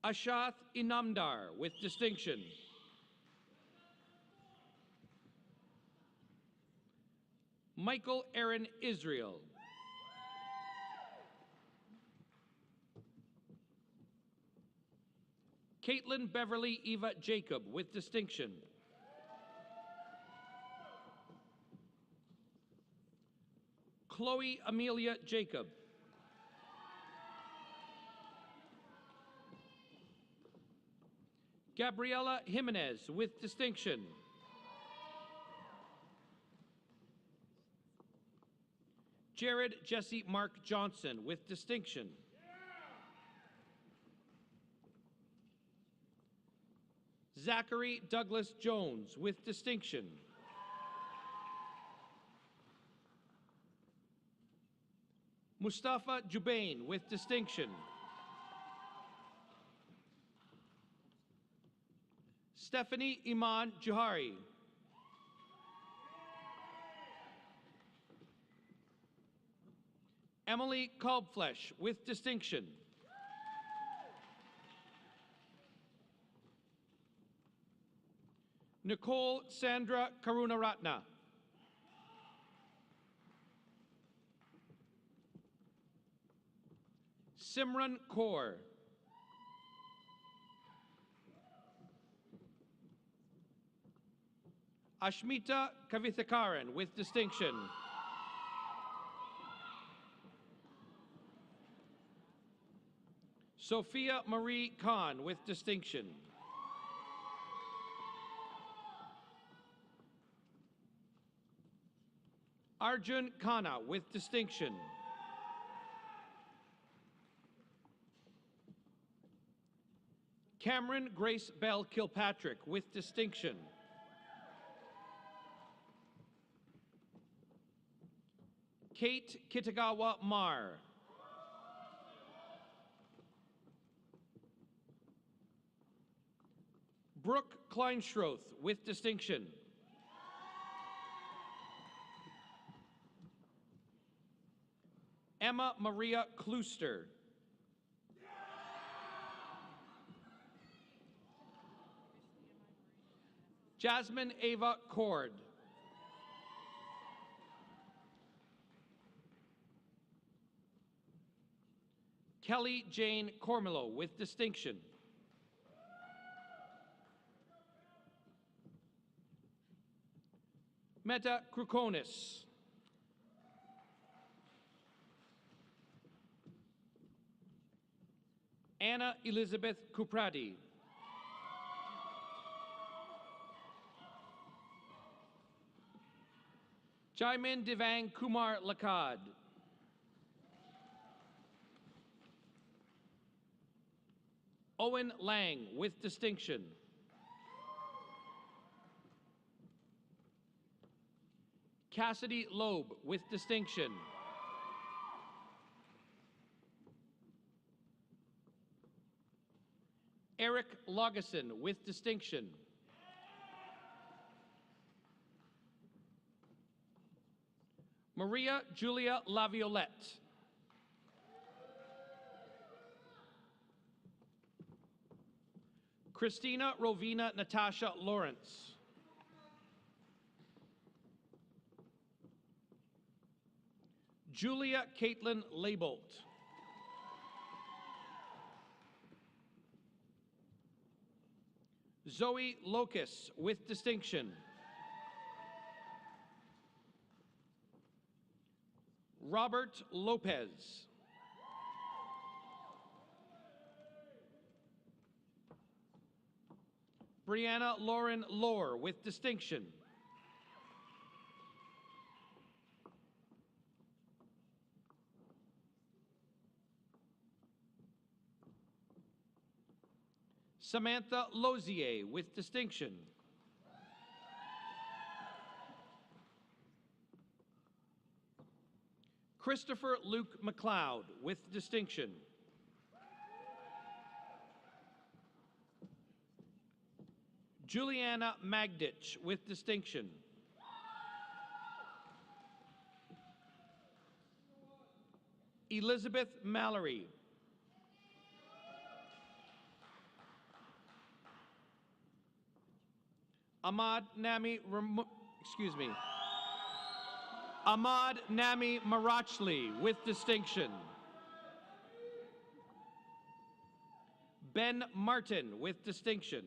Ashath Inamdar with distinction. Michael Aaron Israel. Caitlin Beverly Eva Jacob with distinction. Chloe Amelia Jacob. Gabriela Jimenez with distinction. Jared Jesse Mark Johnson with distinction. Zachary Douglas Jones with distinction. Mustafa Jubain with distinction. Stephanie Iman Juhari. Emily Kalbflesh with distinction. Nicole Sandra Karunaratna. Simran Kaur. Ashmita Kavithakaran with distinction. Sophia Marie Khan with distinction. Arjun Khanna with distinction. Cameron Grace Bell Kilpatrick with distinction. Kate Kitagawa Marr. Brooke Kleinschroth with distinction. Emma Maria Klooster. Jasmine Ava Cord. Kelly Jane Cormilo with distinction. Meta Krukonis. Anna Elizabeth Kuprati. Jaimin Devang Kumar Lakad. Owen Lang with distinction. Cassidy Loeb with distinction. Eric Logeson with distinction. Maria Julia Laviolette. Christina Rovina Natasha Lawrence. Julia Caitlin Leibolt. Zoe Locus with distinction. Robert Lopez. Brianna Lauren Lohr with distinction. Samantha Lozier with distinction. Christopher Luke McLeod with distinction. Juliana Magditch with distinction. Elizabeth Mallory. Ahmad Nami Marachli with distinction. Ben Martin with distinction.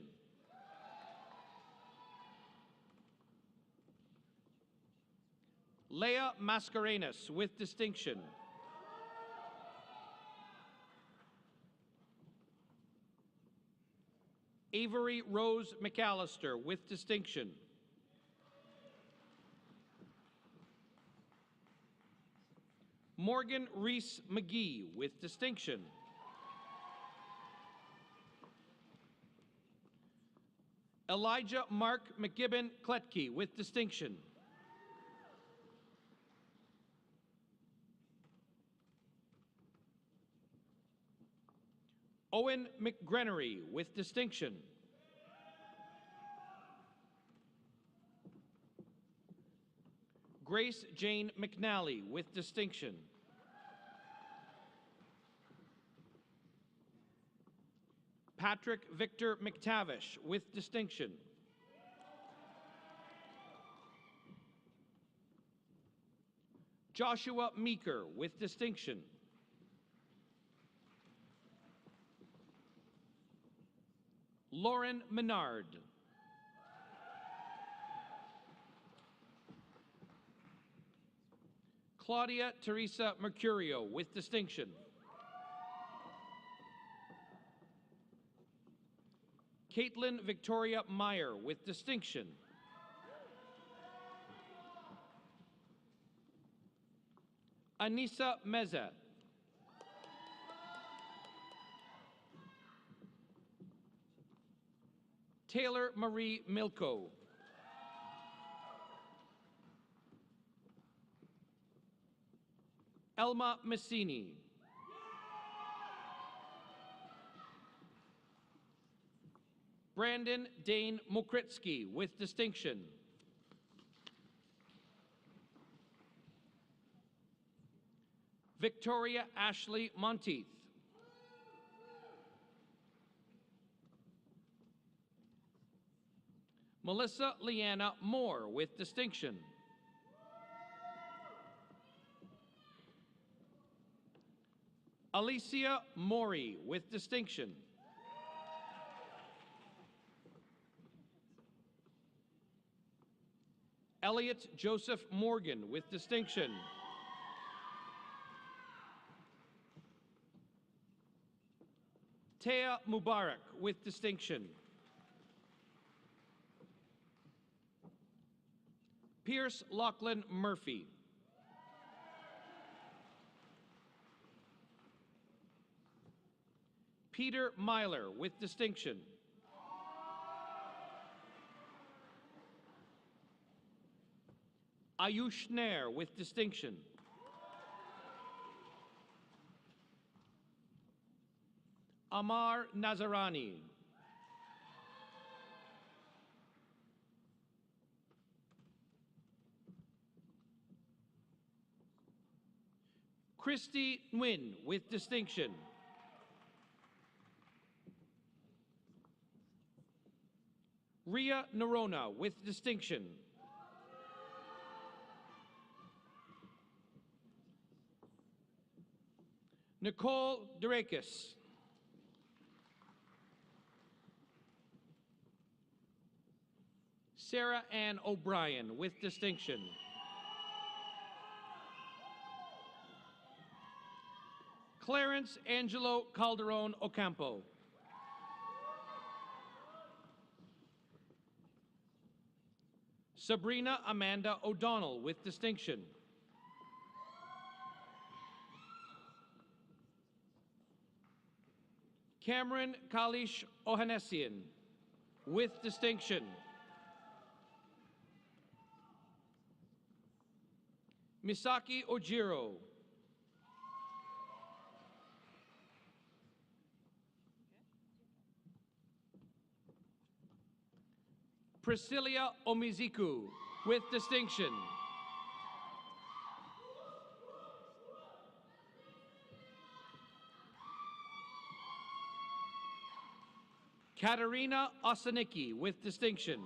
Leah Mascarenas with distinction. Avery Rose McAllister with distinction. Morgan Reese McGee with distinction. Elijah Mark McGibbon Kletke with distinction. Owen McGrenery with distinction. Grace Jane McNally with distinction. Patrick Victor McTavish with distinction. Joshua Meeker with distinction. Lauren Menard. Claudia Teresa Mercurio with distinction. Caitlin Victoria Meyer with distinction. Anissa Meza. Taylor Marie Milko. Elma Messini. Brandon Dane Mokritsky with distinction. Victoria Ashley Monteith. Melissa Leanna Moore with distinction. Alicia Mori with distinction. Elliot Joseph Morgan with distinction. Tea Mubarak with distinction. Pierce Lachlan Murphy. Peter Myler with distinction. Ayush Nair with distinction. Amar Nazarani. Christy Nguyen with distinction. Ria Narona with distinction. Nicole Durakis. Sarah Ann O'Brien with distinction. Clarence Angelo Calderon Ocampo. Sabrina Amanda O'Donnell with distinction. Cameron Kalish Ohanessian with distinction. Misaki Ojiro. Priscilla Omiziku with distinction. Katerina Osanicki with distinction.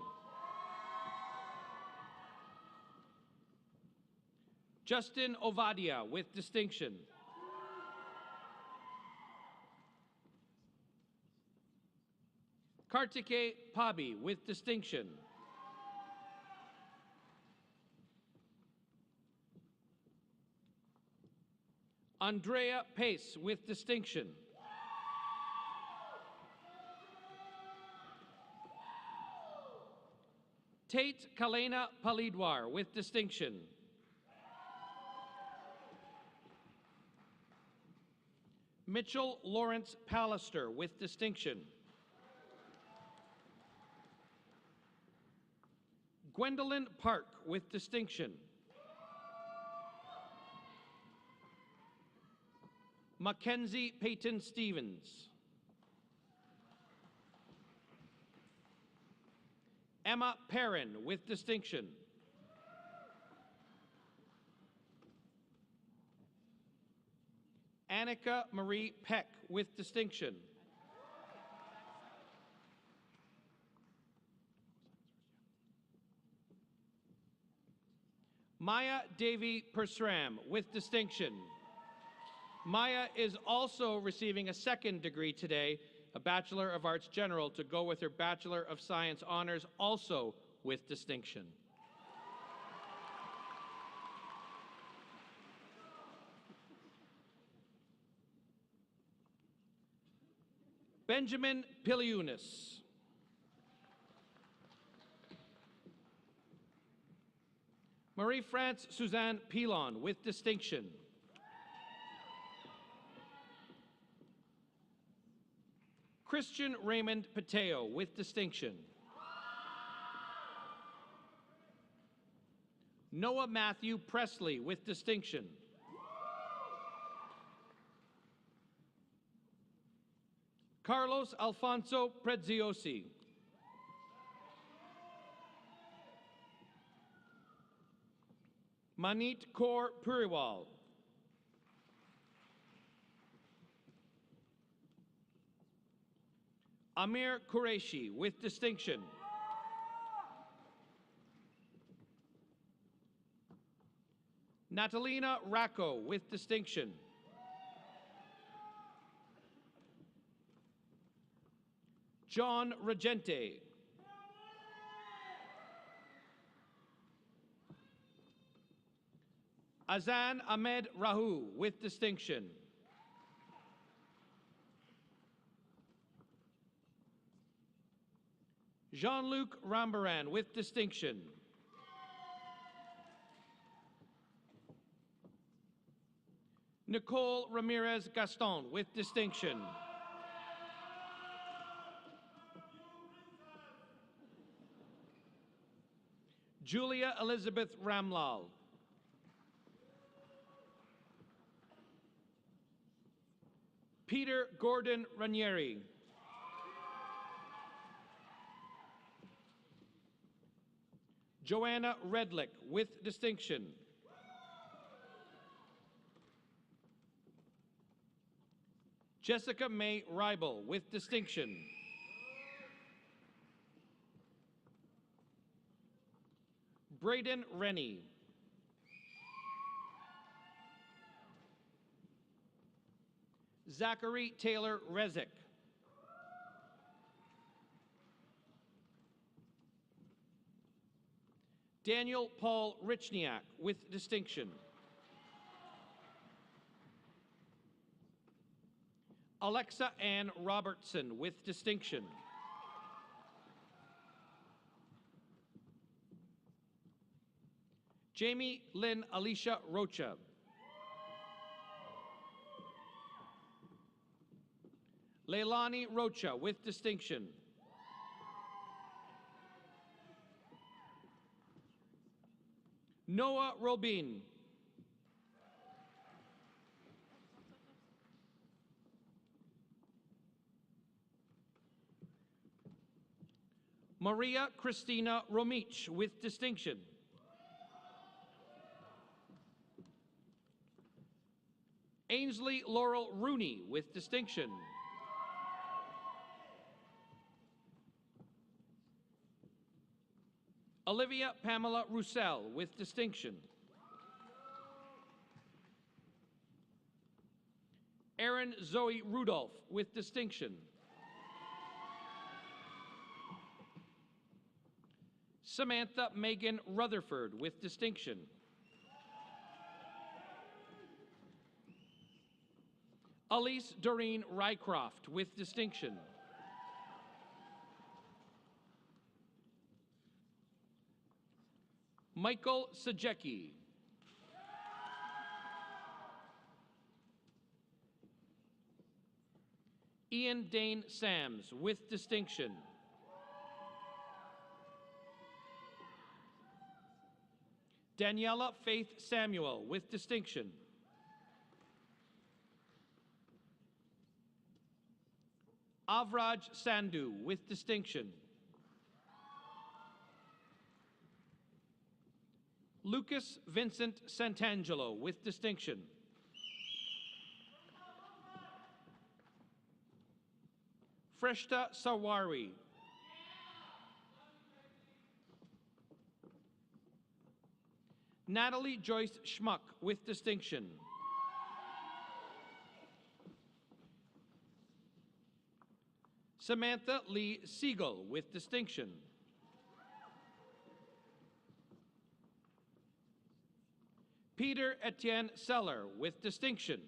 Justin Ovadia with distinction. Kartike Pabi with distinction. Andrea Pace with distinction. Tate Kalena Palidwar with distinction. Mitchell Lawrence Pallister with distinction. Gwendolyn Park with distinction. Mackenzie Peyton Stevens. Emma Perrin with distinction. Annika Marie Peck with distinction. Maya Devi Persram with distinction. Maya is also receiving a second degree today, a Bachelor of Arts General, to go with her Bachelor of Science honors, also with distinction. Benjamin Piliunas. Marie-France Suzanne Pilon with distinction. Christian Raymond Pateo with distinction. Noah Matthew Presley with distinction. Carlos Alfonso Preziosi. Manit Kaur Puriwal. Amir Qureshi with distinction. Natalina Racco with distinction. John Regente. Azan Ahmed Rahu with distinction. Jean-Luc Rambaran with distinction. Nicole Ramirez Gaston with distinction. Julia Elizabeth Ramlal. Peter Gordon Ranieri. Joanna Redlick with distinction. Jessica May Reibel with distinction. Braden Rennie. Zachary Taylor Rezick. Daniel Paul Richniak with distinction. Alexa Ann Robertson with distinction. Jamie Lynn Alicia Rocha. Leilani Rocha with distinction. Noah Robin. Maria Christina Romich with distinction. Ainsley Laurel Rooney with distinction. Olivia Pamela Roussel with distinction. Erin Zoe Rudolph with distinction. Samantha Megan Rutherford with distinction. Elise Doreen Rycroft with distinction. Michael Sajecki. Ian Dane Sams with distinction. Daniela Faith Samuel with distinction. Avraj Sandhu with distinction. Lucas Vincent Santangelo with distinction. Freshta Sawari. Natalie Joyce Schmuck with distinction. Samantha Lee Siegel with distinction. Peter Etienne Seller with distinction.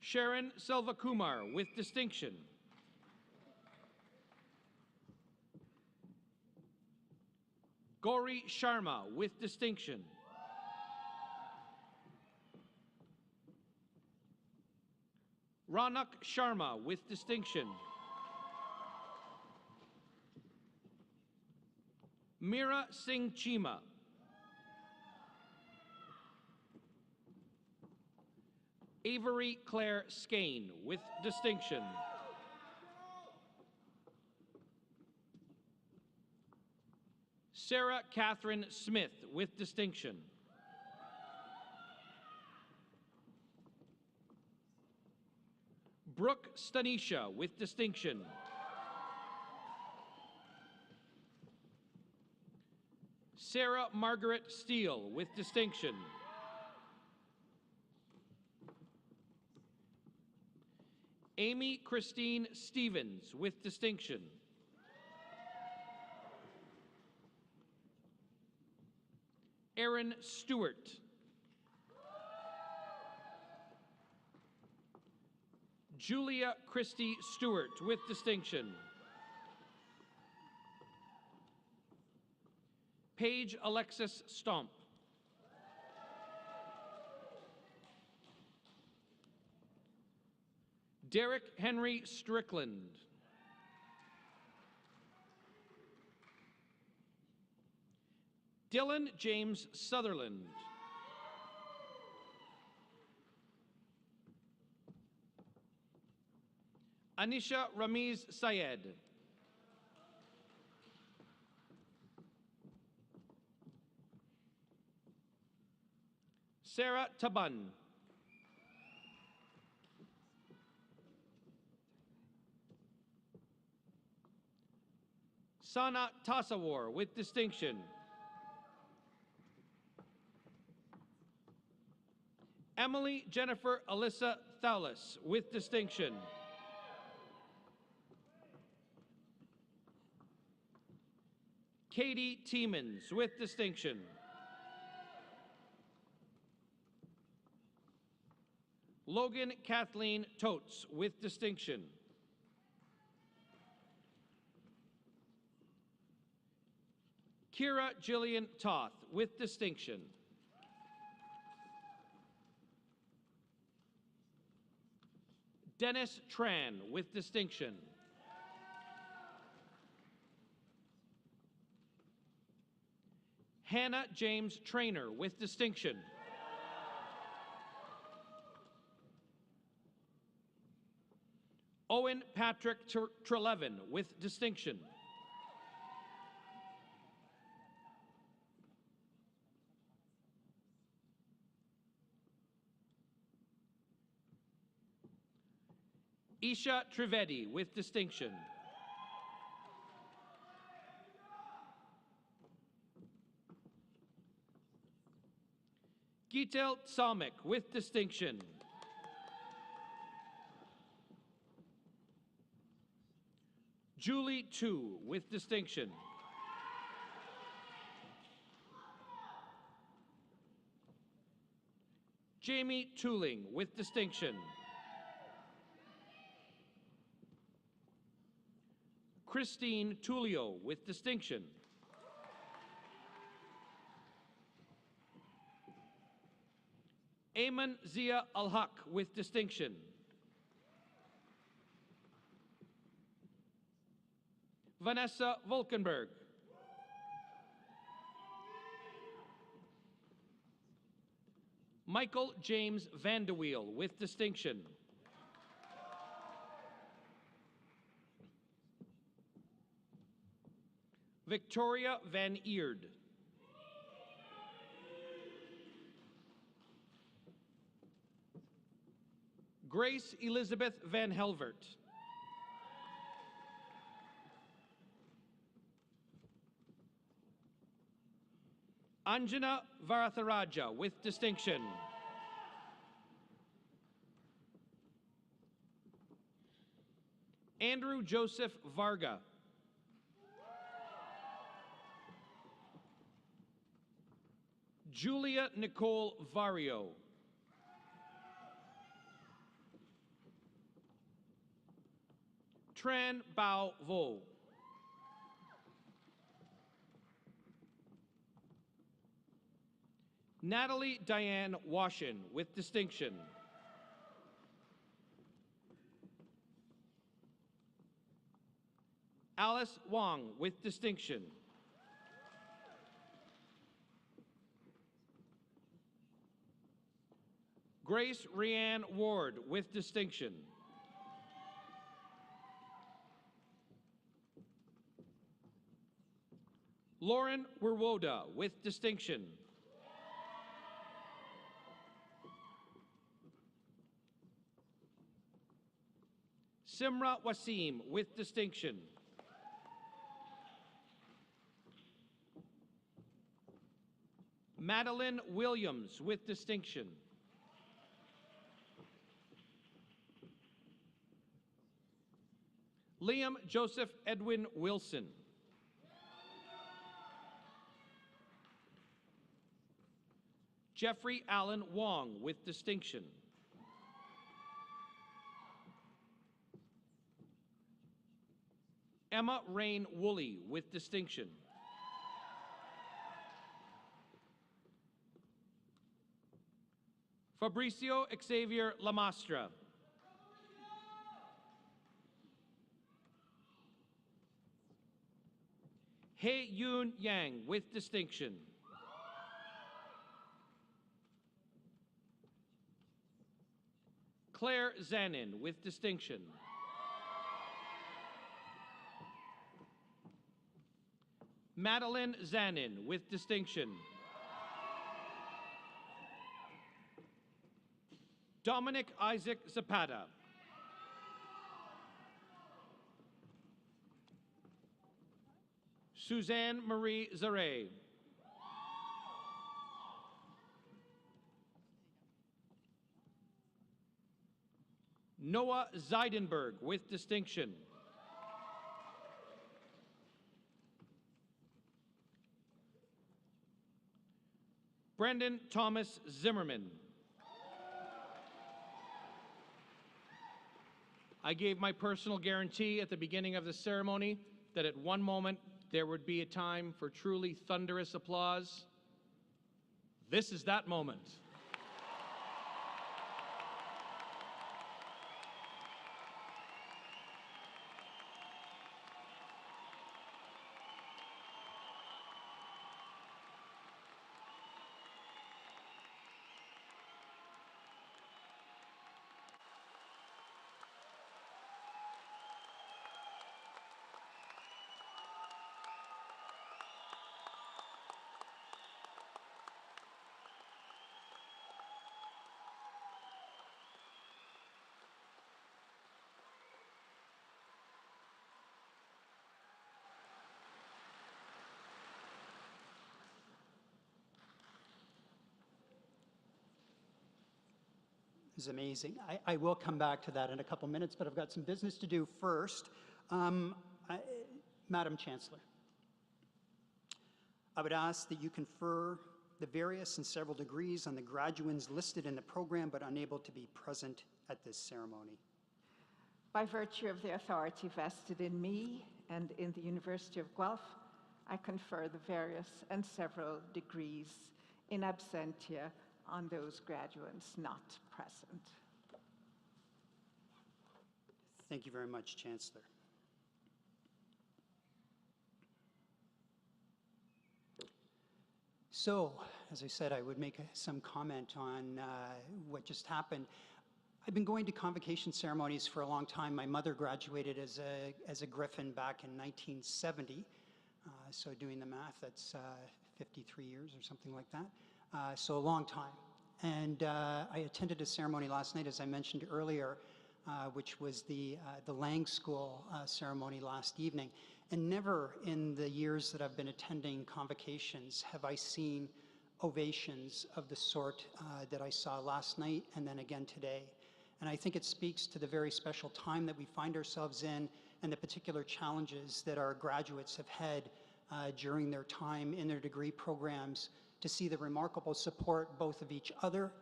Sharon Selvakumar with distinction. Gauri Sharma with distinction. Ronak Sharma with distinction. Meera Singh Chima. Avery Claire Skane with distinction. Sarah Catherine Smith with distinction. Brooke Stanisha with distinction. Sarah Margaret Steele with distinction. Amy Christine Stevens with distinction. Aaron Stewart. Julia Christie Stewart with distinction. Paige Alexis Stomp. Derek Henry Strickland. Dylan James Sutherland. Anisha Ramiz Syed. Sarah Taban. Sana Tasawar with distinction. Emily Jennifer Alyssa Thaulis with distinction. Katie Tiemans with distinction. Logan Kathleen Totes with distinction. Kira Jillian Toth with distinction. Dennis Tran with distinction. Hannah James Trainer with distinction. Owen Patrick Trelevin with distinction. Isha Trivedi with distinction. Gitel Tsamik with distinction. Julie Tu with distinction. Jamie Tooling with distinction. Christine Tullio with distinction. Ayman Zia Al-Haq with distinction. Vanessa Volkenberg. Michael James Vandeweel with distinction. Victoria Van Eerd. Grace Elizabeth Van Helvert. Anjana Varatharaja with distinction. Andrew Joseph Varga. Julia Nicole Vario. Tran Bao Vo. Natalie Diane Washin with distinction. Alice Wong with distinction. Grace Rianne Ward with distinction. Lauren Werwoda with distinction. Simra Wasim with distinction. Madeline Williams with distinction. Liam Joseph Edwin Wilson. Jeffrey Allen Wong with distinction. Emma Rain Woolley with distinction. Fabricio Xavier Lamastra. Hei Yoon Yang with distinction. Claire Zanin with distinction. Madeline Zanin with distinction. Dominic Isaac Zapata. Suzanne Marie Zaray. Noah Zeidenberg with distinction. Brendan Thomas Zimmerman. I gave my personal guarantee at the beginning of the ceremony that at one moment there would be a time for truly thunderous applause. This is that moment. Is amazing. I will come back to that in a couple minutes, but I've got some business to do first. Madam Chancellor, I would ask that you confer the various and several degrees on the graduands listed in the program but unable to be present at this ceremony. By virtue of the authority vested in me and in the University of Guelph, I confer the various and several degrees in absentia on those graduates not present. Thank you very much, Chancellor. So, as I said, I would make some comment on what just happened. I've been going to convocation ceremonies for a long time. My mother graduated as a Griffin back in 1970. So doing the math, that's 53 years or something like that. So a long time. And I attended a ceremony last night, as I mentioned earlier, which was the Lang School ceremony last evening. And never in the years that I've been attending convocations have I seen ovations of the sort that I saw last night and then again today. And I think it speaks to the very special time that we find ourselves in and the particular challenges that our graduates have had during their time in their degree programs, to see the remarkable support both of each other,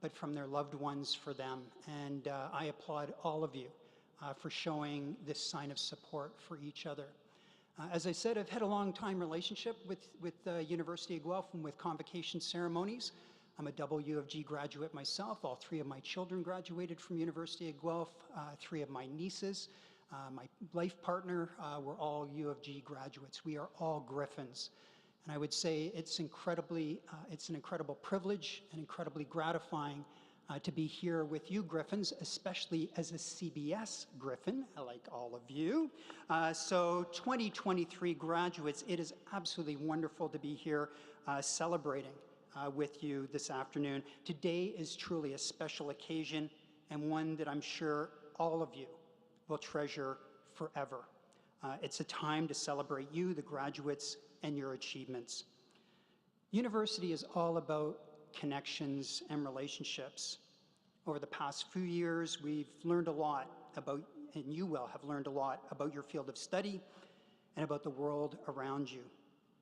but from their loved ones for them. And I applaud all of you for showing this sign of support for each other. As I said, I've had a long time relationship with the University of Guelph and with convocation ceremonies. I'm a double U of G graduate myself. All three of my children graduated from University of Guelph, three of my nieces. My life partner, we're all U of G graduates. We are all Griffins. And I would say it's an incredible privilege and incredibly gratifying to be here with you Griffins, especially as a CBS Griffin, like all of you. So 2023 graduates, it is absolutely wonderful to be here celebrating with you this afternoon. Today is truly a special occasion and one that I'm sure all of you will treasure forever. It's a time to celebrate you, the graduates, and your achievements. University is all about connections and relationships. Over the past few years, we've learned a lot about, and you will have learned a lot about your field of study and about the world around you.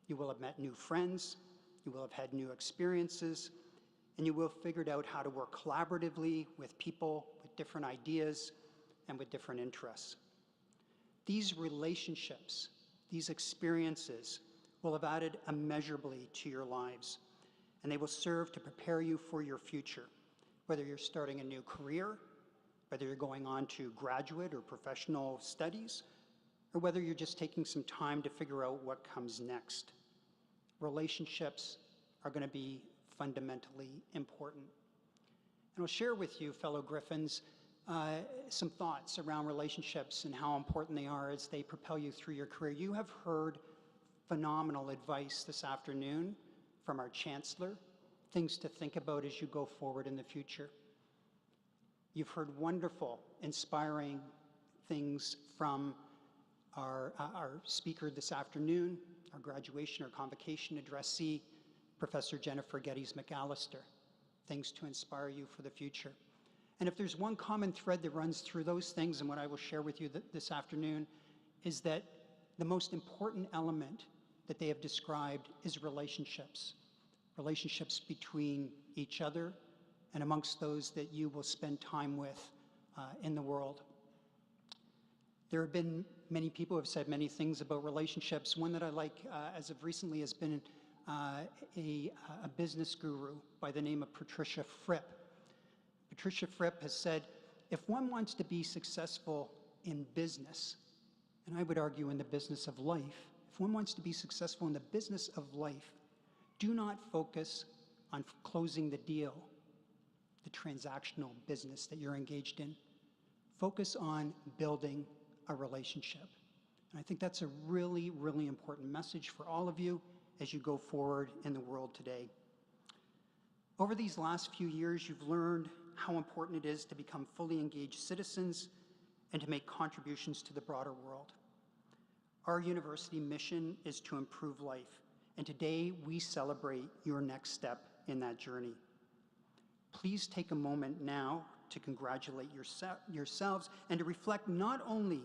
You will have met new friends, you will have had new experiences, and you will have figured out how to work collaboratively with people with different ideas and with different interests. These relationships, these experiences will have added immeasurably to your lives, and they will serve to prepare you for your future, whether you're starting a new career, whether you're going on to graduate or professional studies, or whether you're just taking some time to figure out what comes next. Relationships are going to be fundamentally important. And I'll share with you, fellow Griffins, some thoughts around relationships and how important they are as they propel you through your career. You have heard phenomenal advice this afternoon from our Chancellor, things to think about as you go forward in the future. You've heard wonderful, inspiring things from our speaker this afternoon, our graduation or convocation addressee, Professor Jennifer Geddes McAllister, things to inspire you for the future. And if there's one common thread that runs through those things, and what I will share with you this afternoon, is that the most important element that they have described is relationships. Relationships between each other and amongst those that you will spend time with in the world. There have been many people who have said many things about relationships. One that I like as of recently has been a business guru by the name of Patricia Fripp. Patricia Fripp has said, if one wants to be successful in business, and I would argue in the business of life, if one wants to be successful in the business of life, do not focus on closing the deal, the transactional business that you're engaged in. Focus on building a relationship. And I think that's a really, really important message for all of you as you go forward in the world today. Over these last few years, you've learned how important it is to become fully engaged citizens and to make contributions to the broader world. Our university mission is to improve life, and today we celebrate your next step in that journey. Please take a moment now to congratulate yourselves and to reflect not only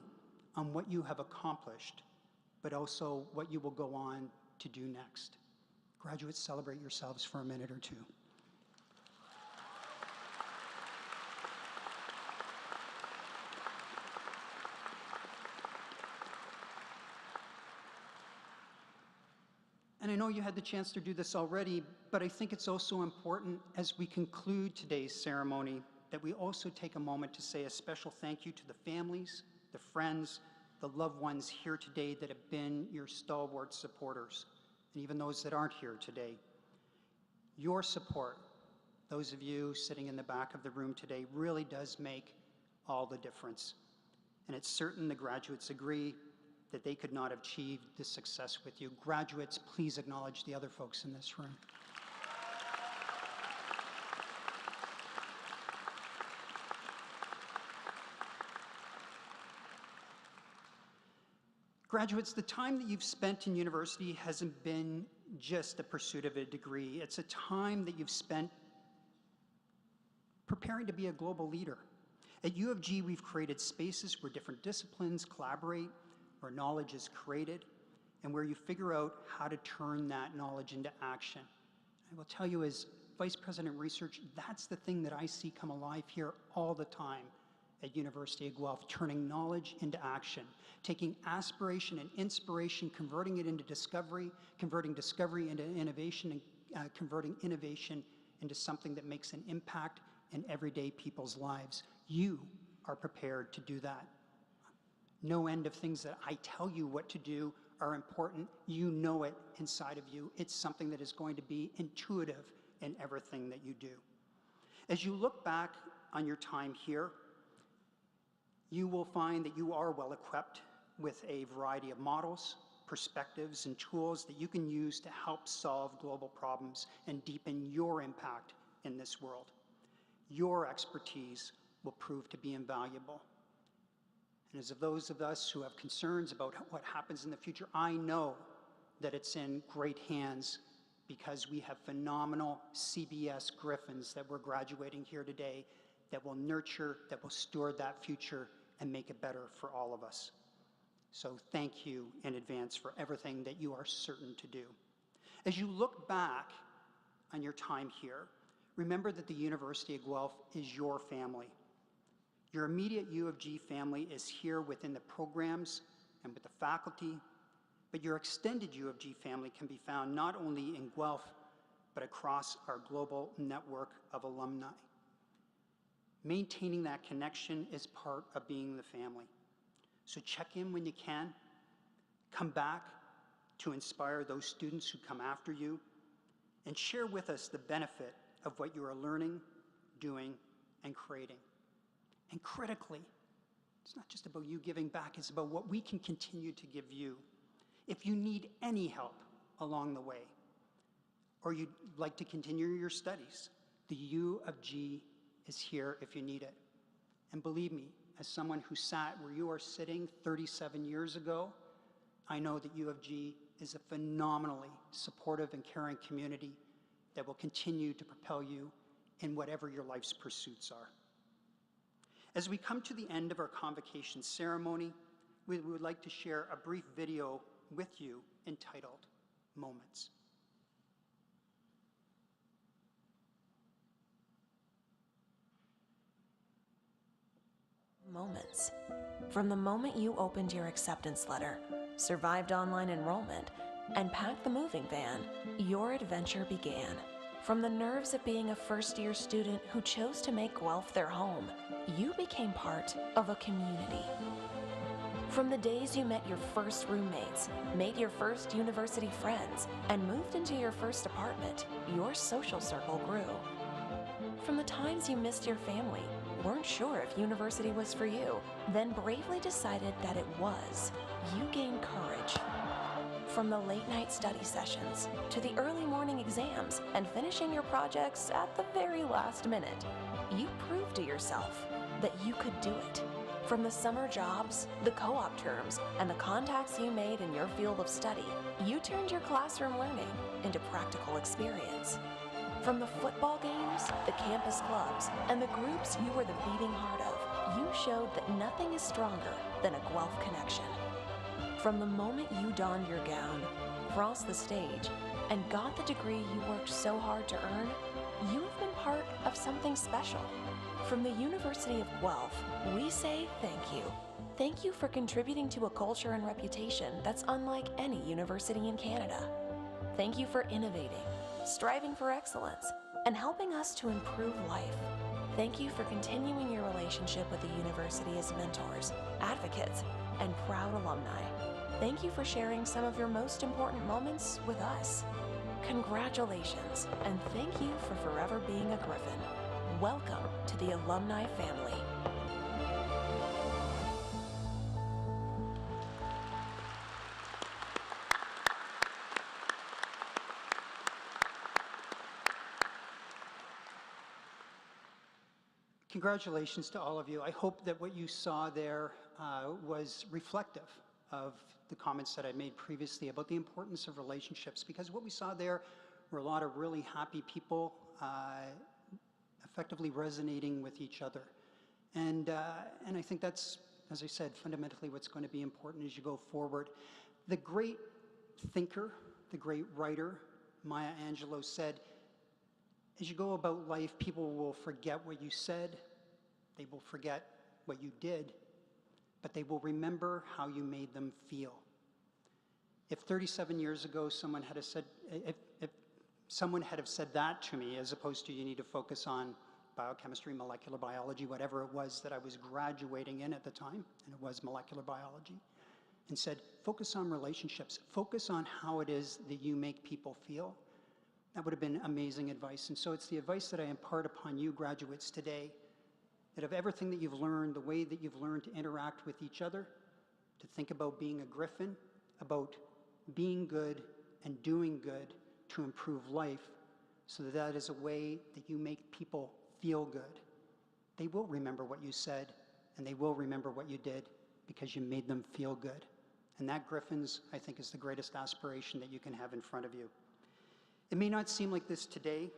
on what you have accomplished, but also what you will go on to do next. Graduates, celebrate yourselves for a minute or two. And I know you had the chance to do this already, but I think it's also important as we conclude today's ceremony that we also take a moment to say a special thank you to the families, the friends, the loved ones here today that have been your stalwart supporters, and even those that aren't here today. Your support, those of you sitting in the back of the room today, really does make all the difference. And it's certain the graduates agree that they could not have achieved this success with you. Graduates, please acknowledge the other folks in this room. Graduates, the time that you've spent in university hasn't been just the pursuit of a degree. It's a time that you've spent preparing to be a global leader. At U of G, we've created spaces where different disciplines collaborate, where knowledge is created, and where you figure out how to turn that knowledge into action. I will tell you, as Vice President of Research, that's the thing that I see come alive here all the time at University of Guelph, turning knowledge into action, taking aspiration and inspiration, converting it into discovery, converting discovery into innovation, and converting innovation into something that makes an impact in everyday people's lives. You are prepared to do that. No end of things that I tell you what to do are important. You know it inside of you. It's something that is going to be intuitive in everything that you do. As you look back on your time here, you will find that you are well equipped with a variety of models, perspectives, and tools that you can use to help solve global problems and deepen your impact in this world. Your expertise will prove to be invaluable. And as of those of us who have concerns about what happens in the future, I know that it's in great hands because we have phenomenal CBS Griffins that we're graduating here today that will nurture, that will steward that future and make it better for all of us. So thank you in advance for everything that you are certain to do. As you look back on your time here, remember that the University of Guelph is your family. Your immediate U of G family is here within the programs and with the faculty, but your extended U of G family can be found not only in Guelph, but across our global network of alumni. Maintaining that connection is part of being the family. So check in when you can. Come back to inspire those students who come after you, and share with us the benefit of what you are learning, doing, and creating. And critically, it's not just about you giving back, it's about what we can continue to give you. If you need any help along the way, or you'd like to continue your studies, the U of G is here if you need it. And believe me, as someone who sat where you are sitting 37 years ago, I know that U of G is a phenomenally supportive and caring community that will continue to propel you in whatever your life's pursuits are. As we come to the end of our convocation ceremony, we would like to share a brief video with you entitled Moments. Moments. From the moment you opened your acceptance letter, survived online enrollment, and packed the moving van, your adventure began. From the nerves of being a first-year student who chose to make Guelph their home, you became part of a community. From the days you met your first roommates, made your first university friends, and moved into your first apartment, your social circle grew. From the times you missed your family, weren't sure if university was for you, then bravely decided that it was, you gained courage. From the late-night study sessions, to the early morning exams, and finishing your projects at the very last minute, you proved to yourself that you could do it. From the summer jobs, the co-op terms, and the contacts you made in your field of study, you turned your classroom learning into practical experience. From the football games, the campus clubs, and the groups you were the beating heart of, you showed that nothing is stronger than a Guelph connection. From the moment you donned your gown, crossed the stage, and got the degree you worked so hard to earn, you have been part of something special. From the University of Guelph, we say thank you. Thank you for contributing to a culture and reputation that's unlike any university in Canada. Thank you for innovating, striving for excellence, and helping us to improve life. Thank you for continuing your relationship with the university as mentors, advocates, and proud alumni. Thank you for sharing some of your most important moments with us. Congratulations, and thank you for forever being a Griffin. Welcome to the alumni family. Congratulations to all of you. I hope that what you saw there was reflective of the comments that I made previously about the importance of relationships, because what we saw there were a lot of really happy people effectively resonating with each other. And I think that's, as I said, fundamentally what's going to be important as you go forward. The great thinker, the great writer, Maya Angelou said, as you go about life, people will forget what you said, they will forget what you did, but they will remember how you made them feel. If 37 years ago someone had said, if someone had have said that to me, as opposed to you need to focus on biochemistry, molecular biology, whatever it was that I was graduating in at the time, and it was molecular biology, and said, focus on relationships, focus on how it is that you make people feel. That would have been amazing advice. And so it's the advice that I impart upon you graduates today, that of everything that you've learned, the way that you've learned to interact with each other, to think about being a griffin, about being good and doing good to improve life, so that that is a way that you make people feel good. They will remember what you said, and they will remember what you did because you made them feel good. And that, Griffins, I think, is the greatest aspiration that you can have in front of you. It may not seem like this today,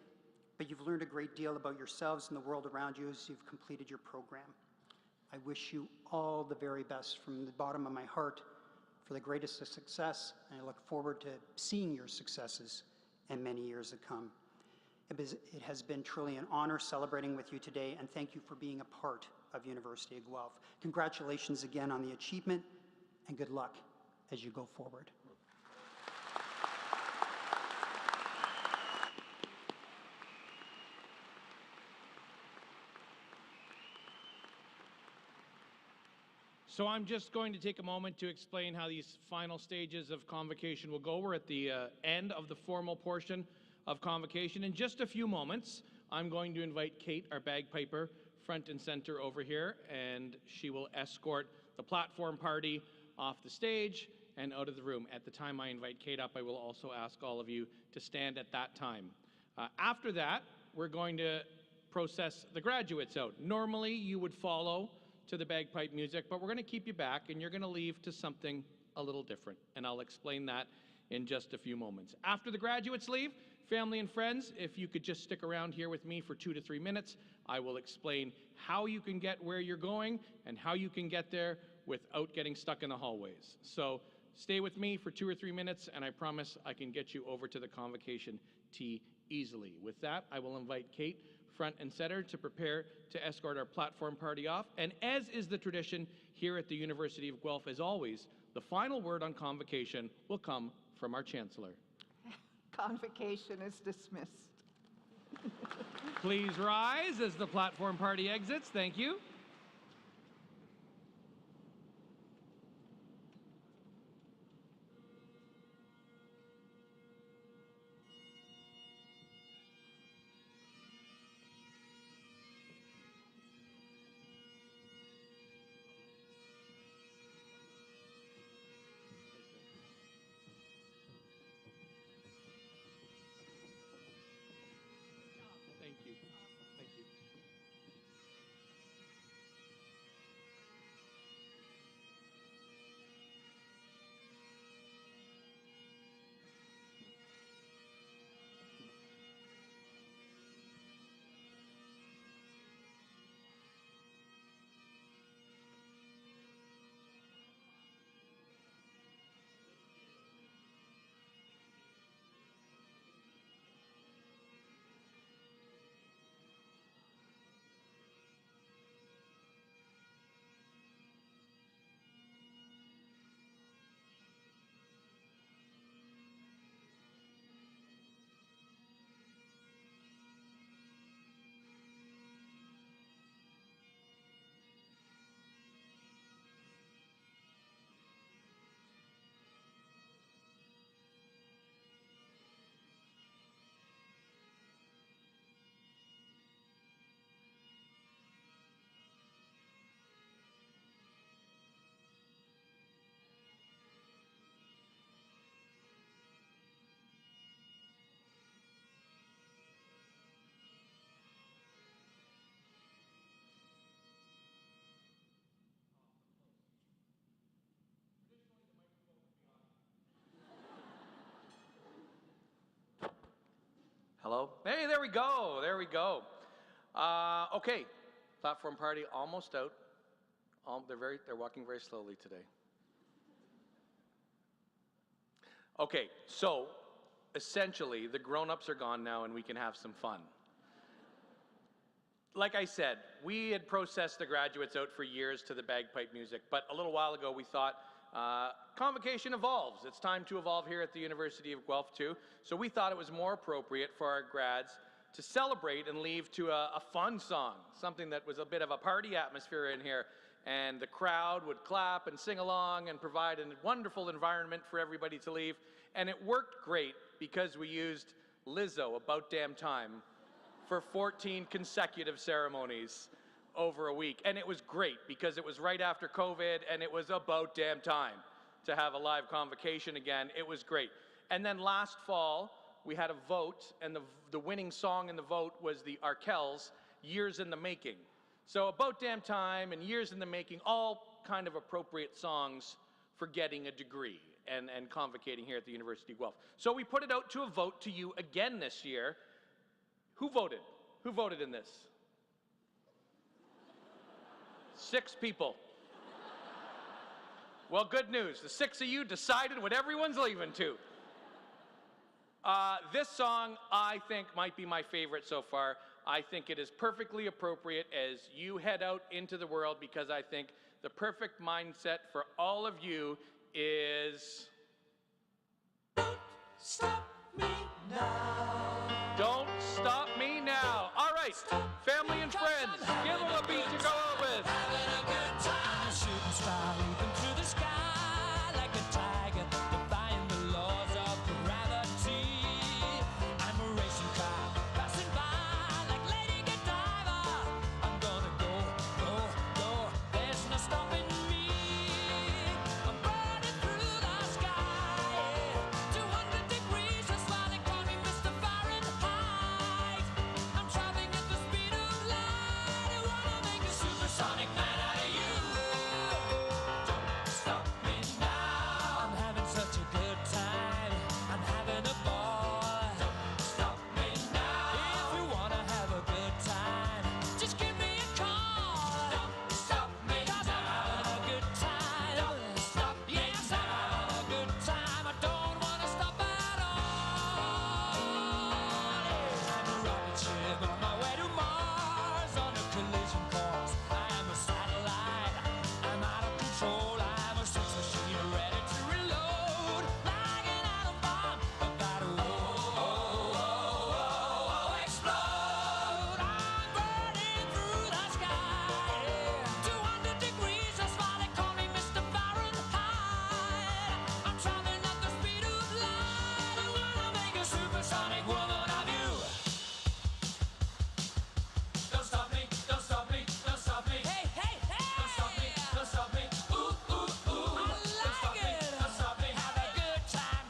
but you've learned a great deal about yourselves and the world around you as you've completed your program. I wish you all the very best from the bottom of my heart for the greatest of success, and I look forward to seeing your successes in many years to come. It has been truly an honor celebrating with you today, and thank you for being a part of University of Guelph. Congratulations again on the achievement, and good luck as you go forward. So I'm just going to take a moment to explain how these final stages of convocation will go. We're at the end of the formal portion of convocation. In just a few moments, I'm going to invite Kate, our bagpiper, front and center over here, and she will escort the platform party off the stage and out of the room. At the time I invite Kate up, I will also ask all of you to stand at that time. After that, we're going to process the graduates out. Normally, you would follow to the bagpipe music, but we're going to keep you back, and you're going to leave to something a little different, and I'll explain that in just a few moments. After the graduates leave, family and friends, if you could just stick around here with me for 2 to 3 minutes, I will explain how you can get where you're going and how you can get there without getting stuck in the hallways. So stay with me for 2 or 3 minutes, and I promise I can get you over to the convocation tee easily. With that, I will invite Kate front and center to prepare to escort our platform party off. And as is the tradition here at the University of Guelph, as always, the final word on convocation will come from our Chancellor. Convocation is dismissed. Please rise as the platform party exits. Thank you. Thank you. Thank you. Hello? Hey, there we go. There we go. Okay, platform party almost out. They're walking very slowly today. Okay, so essentially the grown-ups are gone now and we can have some fun. Like I said, we had processed the graduates out for years to the bagpipe music, but a little while ago we thought convocation evolves. It's time to evolve here at the University of Guelph too. So we thought it was more appropriate for our grads to celebrate and leave to a fun song, something that was a bit of a party atmosphere in here. And the crowd would clap and sing along and provide a wonderful environment for everybody to leave. And it worked great because we used Lizzo, About Damn Time, for 14 consecutive ceremonies over a week. And it was great because it was right after COVID and it was about damn time to have a live convocation again. It was great. And then last fall, we had a vote, and the winning song in the vote was the Arkells, Years in the Making. So About Damn Time and Years in the Making, all kind of appropriate songs for getting a degree and convocating here at the University of Guelph. So we put it out to a vote to you again this year. Who voted? Who voted in this? 6 people. Well, good news. The 6 of you decided what everyone's leaving to. This song, I think, might be my favorite so far. I think it is perfectly appropriate as you head out into the world, because I think the perfect mindset for all of you is... Don't stop me now. Don't stop me now. All right, family and friends, give them a beat to